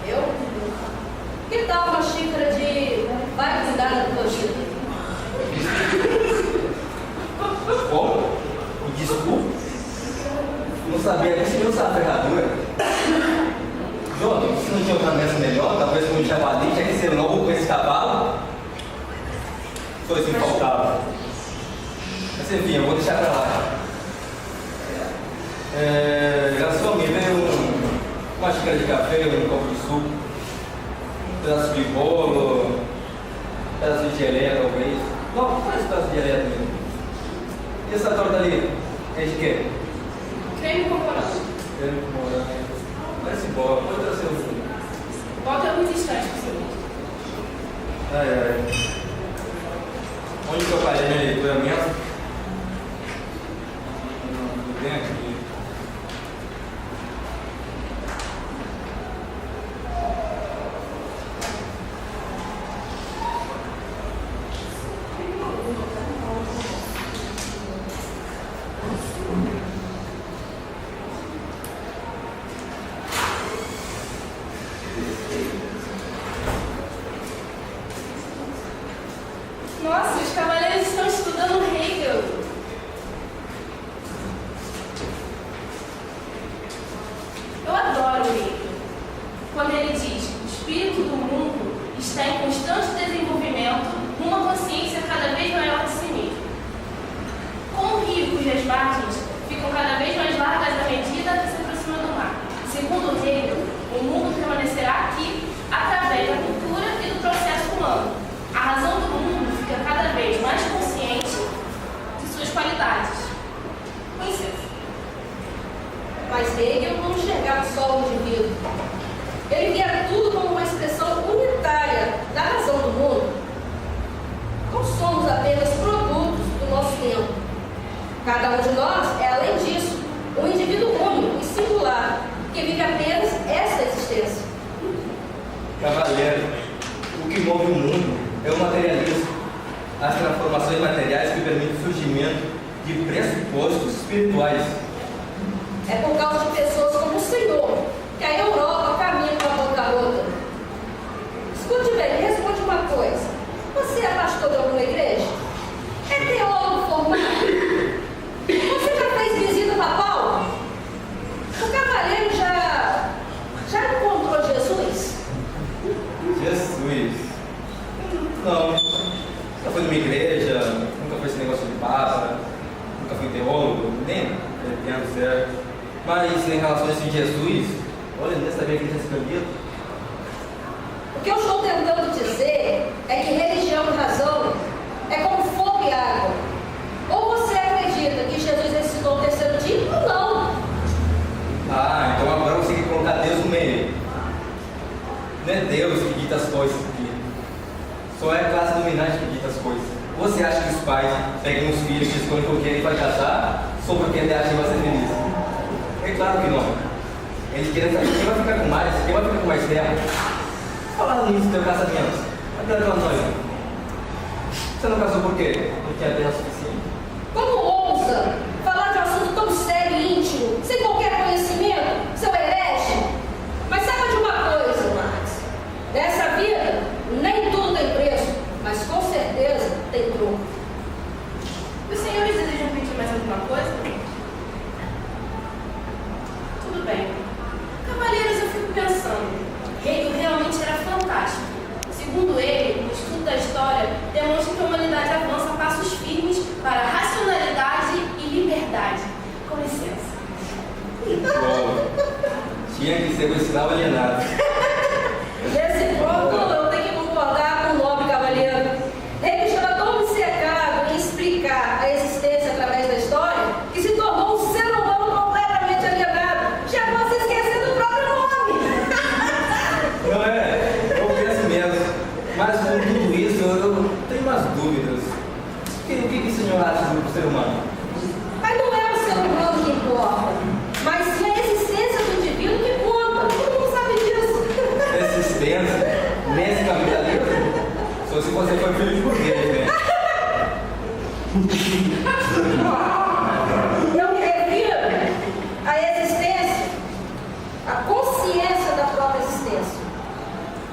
Eu? Que tal uma xícara de vai cuidar da tua vida? Como? Me desculpe. Não sabia nem se eu usava a ferradura. Jota, se não tinha outra mesa melhor, talvez com um chavadinho, já que ser novo com esse cavalo. Foi isso que me faltava. Mas enfim, eu vou deixar pra lá. Garçom, me veio uma xícara de café, um copo de suco, um pedaço de bolo, um pedaço de geleia, talvez. Não, faz esse pedaço de geleia também. E essa torta ali? É de quê? Creme com morango. Creme com morango. Parece boa, pode trazer um fundo. Volte alguns instantes, por favor. Ai, ai. Onde que eu parei minha leitura mesmo? Bem aqui. Nossa, os cavaleiros estão estudando Hegel. Eu adoro Hegel. Quando ele diz, o espírito do mundo está em constante desenvolvimento numa consciência cada vez maior de si mesmo. Como o rio cujas margens ficam cada vez mais largas à medida que se aproxima do mar, segundo Hegel, o mundo permanecerá aqui através da cultura e do processo humano. A razão do mundo fica cada vez mais consciente de suas qualidades. Com licença. Mas Hegel não enxergava só o indivíduo. Ele via tudo como uma expressão unitária da razão do mundo. Não somos apenas produtos do nosso tempo. Cada um de nós é, além disso, um indivíduo único e singular, que vive apenas essa existência. Cavaleiro, o que move o mundo é o materialismo, as transformações materiais que permitem o surgimento de pressupostos espirituais. É por causa de pessoas como o Senhor que a Europa caminha para a bancarrota. Escute bem, me responde uma coisa. Você é pastor de alguma igreja? É teólogo formado? Você já fez visita papal? O cavaleiro já encontrou Jesus? Jesus? Não. Nunca fui numa igreja, nunca fui esse negócio de papa, nunca fui teólogo, nem pretendo ser. Mas em relação a esse Jesus, olha, nem sabia que ele tinha se cambiado. O que eu estou tentando dizer é que religião e razão é como fogo e água. Ou você acredita que Jesus ressuscitou no terceiro dia ou não. Ah, então agora você tem que colocar Deus no meio. Não é Deus que dita as coisas aqui. Só é a classe dominante que dita as coisas. Você acha que os pais pegam os filhos e escolhem com quem ele vai casar sobre quem ele acha que vai ser feliz? É claro que não. Eles querem saber quem vai ficar com mais, quem vai ficar com mais terra. Falando nisso do teu casamento, cadê a tua noiva? Você não casou por quê? Não tinha terra suficiente. Como ousa falar de um assunto tão sério e íntimo, sem qualquer conhecimento, seu herege? Mas saiba de uma coisa, Max. Nessa vida, nem tudo tem preço, mas com certeza tem troco. Os senhores desejam pedir mais alguma coisa? Tudo bem. Cavaleiros, eu fico pensando. Hegel realmente era fantástico. Segundo ele, o estudo da história demonstra que a humanidade avança a passos firmes para racionalidade e liberdade. Com licença. Bom, tinha que ser um escravo alienado. Nesse ponto, eu tenho que concordar com o nobre cavalheiro. Ele estava tão obcecado em explicar a existência através da história que se tornou um ser humano completamente alienado. Chegou a se esquecer do próprio nome. Não é? Eu penso mesmo. Mas com tudo isso, eu tenho umas dúvidas. O que o senhor acha do ser humano? Mas não é o ser humano que importa, mas sim a existência do indivíduo que conta. Todo mundo sabe disso. Existência? Nesse capitalismo? Só se você for filho de burguês, né? Eu me refiro à existência, à consciência da própria existência.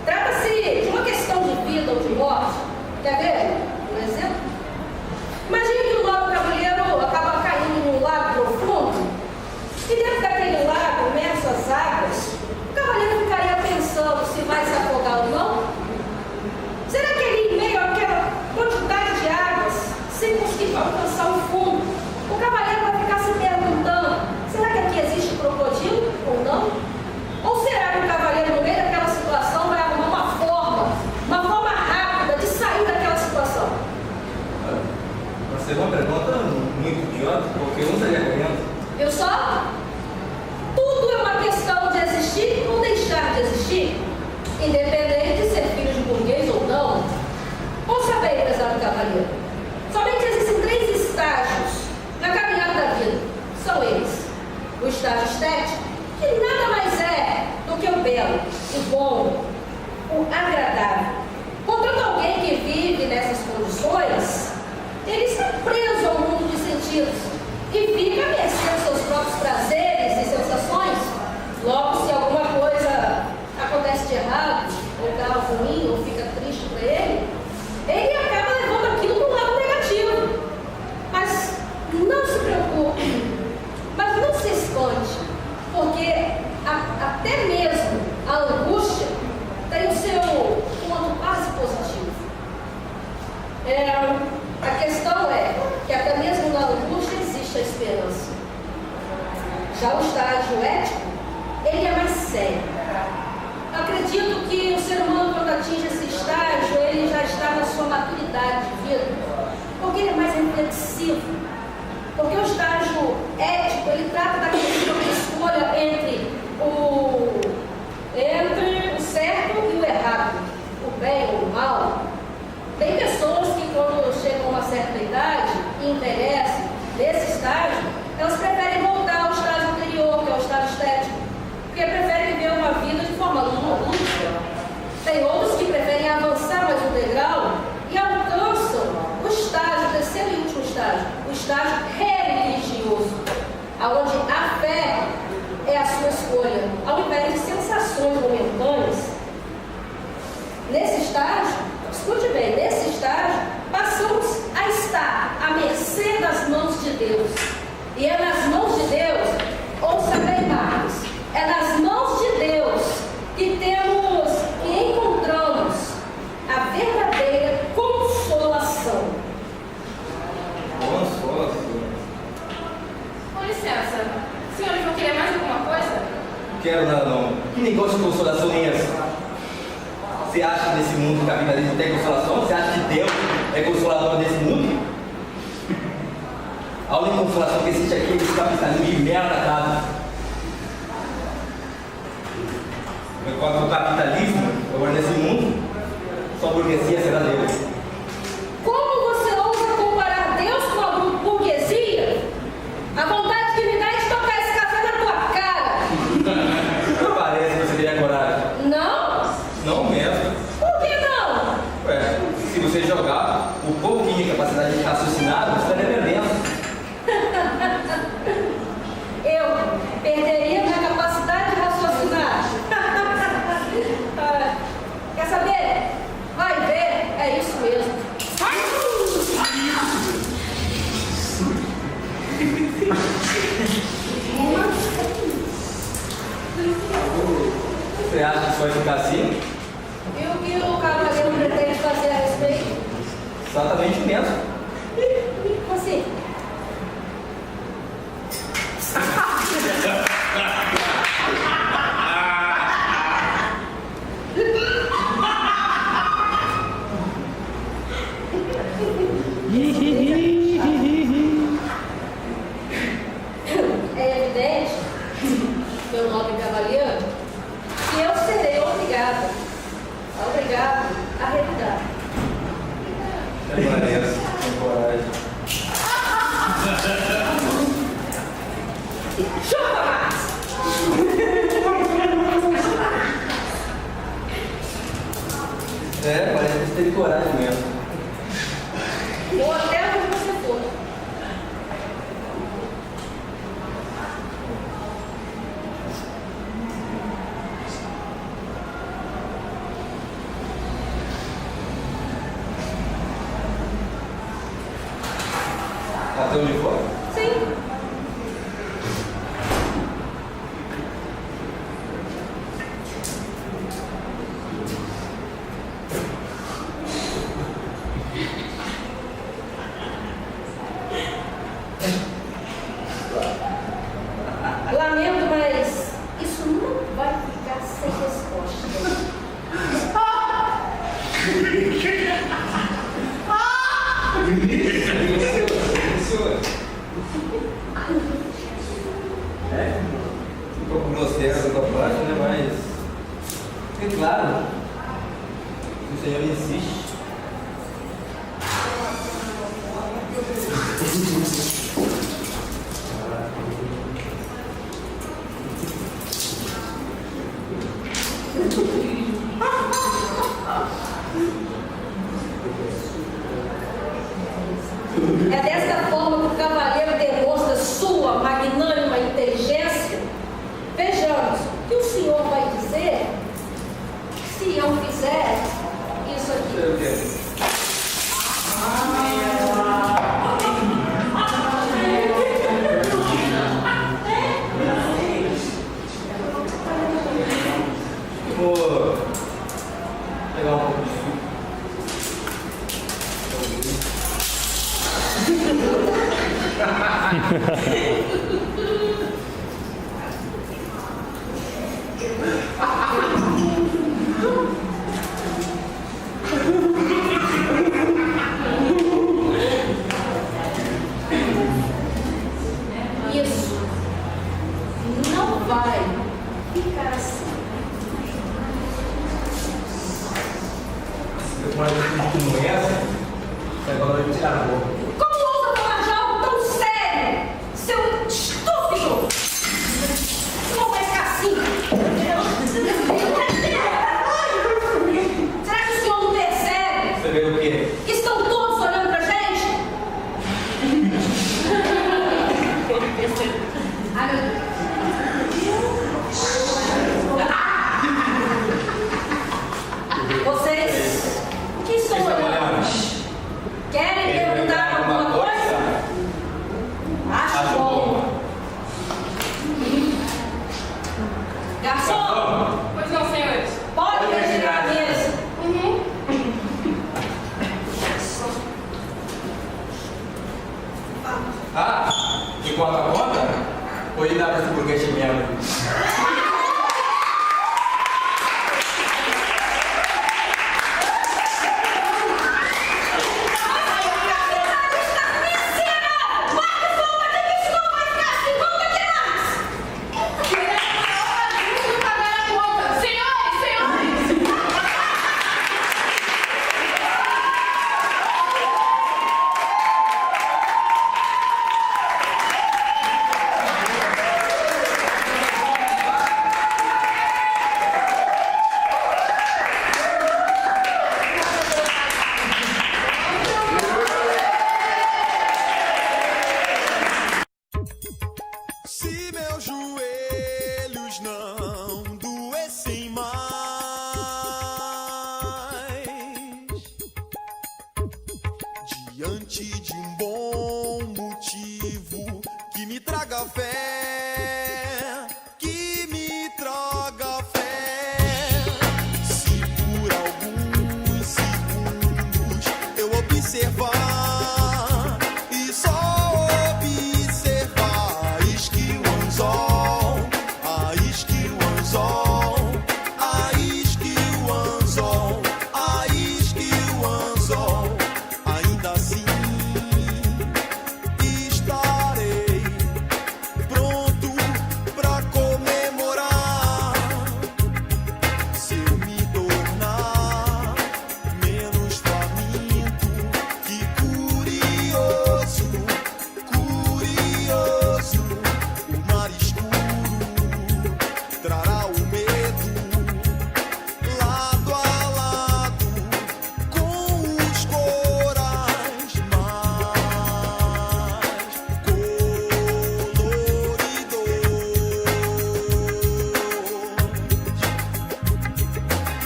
Trata-se de uma questão de vida ou de morte. Quer ver um exemplo? Imagine que o nobre cavaleiro acaba caindo num lago profundo e dentro daquele lago, imerso às águas, o cavaleiro ficaria pensando se vai se afogar ou não? Será que ele, em meio àquela quantidade de águas, sem conseguir alcançar o fundo, o cavaleiro vai ficar se perguntando, será que aqui existe crocodilo ou não? Ou será que o cavaleiro, no meio daquela situação, vai arrumar uma forma rápida de sair daquela situação? Você é uma pergunta muito idiota, porque eu não estaria correndo. Viu só? Tudo é uma questão de existir ou deixar de existir, independente de ser filho de burguês ou não. Ouça bem, prezado cavaleiro. Somente existem 3 estágios na caminhada da vida. São eles: o estágio estético, que nada mais é do que o belo, o bom, o agradável. Portanto, alguém que vive nessas condições, ele está preso ao mundo dos sentidos e fica a mercê dos seus próprios prazeres e sensações. Logo, se alguma coisa acontece de errado, ou dá ruim, ou fica triste para ele acaba levando aquilo para um lado negativo. Mas não se preocupe, mas não se espante, porque até mesmo a angústia atinge esse estágio, ele já está na sua maturidade de vida, porque ele é mais reflexivo. Porque o estágio ético, ele trata da questão de escolha entre o certo e o errado, o bem ou o mal. Tem pessoas que quando chegam a uma certa idade e envelhecem nesse estágio, elas preferem voltar ao estágio anterior, que é o estágio estético, porque preferem viver uma vida de forma lúdica. Tem outros que preferem avançar mais um degrau e alcançam o estágio, o terceiro e último estágio, o estágio religioso, onde a fé é a sua escolha, ao invés de sensações momentâneas. Nesse estágio, escute bem, nesse estágio, passamos a estar à mercê das mãos de Deus. E é nas mãos de Deus, ouça bem, Marcos, é nas mãos de Deus que encontramos a verdadeira consolação. Com licença, senhores vão querer mais alguma coisa? Não quero nada não. Que negócio de consolação é essa? Você acha que nesse mundo capitalista tem consolação? Você acha que Deus é consolador desse mundo? A única consolação que existe aqui é esse capitalismo de merda, cara. Enquanto o capitalismo, agora nesse mundo, só a burguesia será Deus. Como você ousa comparar Deus com a burguesia? A vontade que me dá é de tocar esse café na tua cara. Não parece que você teria coragem. Não? Não mesmo. Por que não? Ué, se você jogar o pouco que tem capacidade de raciocinar, você estaria perdendo. Eu perderia minha capacidade de raciocinar. Quer saber? Vai ver, é isso mesmo. Você acha que isso vai ficar assim? E o que o cavaleiro pretende fazer a respeito? Exatamente o mesmo. Assim. É evidente, meu nobre cavaleiro, que eu serei obrigado a revidar. Não parece, tem coragem. Chupa mais! É, parece que você teve coragem mesmo. Ou até onde você for. Até onde for? Sim. Lamento, mas isso não vai ficar sem resposta. Um pouco grosseiro da tua parte, né? Mas é claro, se o Senhor insiste. É desta forma que o cavaleiro demonstra sua magnânima inteligência. Vejamos o que o senhor vai dizer se eu fizer isso aqui. Vou pegar um pouco de suco. Você pode ter que não é essa, agora vai tirar a boca. Como ousa falar de algo tão sério? Seu estúpido! Não vai ficar assim! Será que o senhor não percebe? Você vê o quê? Estão todos olhando pra gente? Ai, meu Deus. Vocês, o que estão olhando? Querem perguntar alguma coisa? Acho bom. Garçom, Pois não, senhores. pode retirar a mesa. Ah, de conta a conta? Ou ele dá pra esse burguês mesmo? Se meus joelhos não doessem mais, diante de um bom motivo que me traga fé, que me traga fé. Se por alguns segundos eu observar e só ainda assim estarei pronto pra comemorar. Se eu me tornar menos faminto que curioso, o mar escuro trará o medo lado a lado com os corais mais coloridos.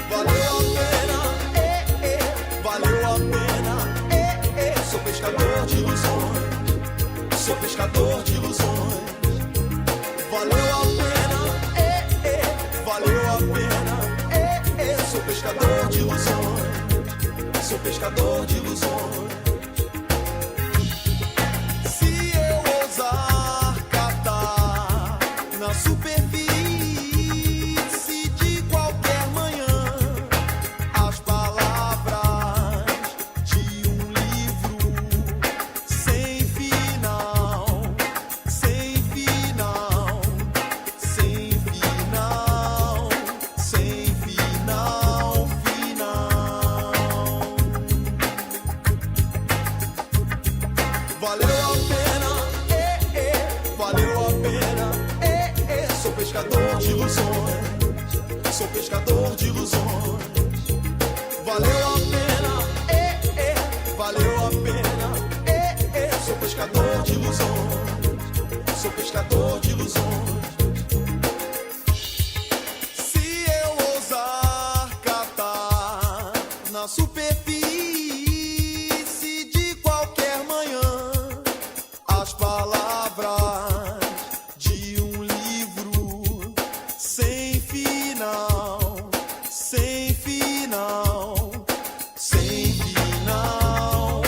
Valeu a pena, valeu a pena, sou pescador de ilusões, sou pescador de ilusões. Valeu a pena, valeu a pena, sou pescador de ilusões, sou pescador de ilusões. Se eu ousar catar na superfície de qualquer manhã as palavras de um livro sem final, sem final, sem final, sem final, final. Valeu a pena, valeu a pena, sou pescador de ilusões, sou pescador de ilusões. Valeu a pena, valeu a pena, sou pescador de ilusões, sou pescador de ilusões. Se eu ousar catar na superfície de qualquer manhã as palavras de um livro sem final, sem final, sem final,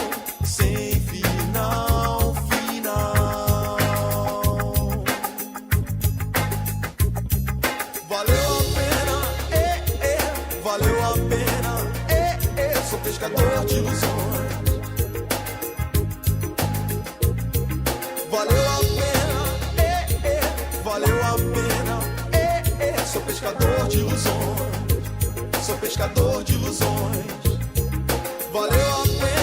sem final, final. Valeu a pena, valeu a pena, sou pescador de ilusões. Valeu a pena, valeu a pena, sou pescador de ilusões, sou pescador de ilusões. valeu a pena.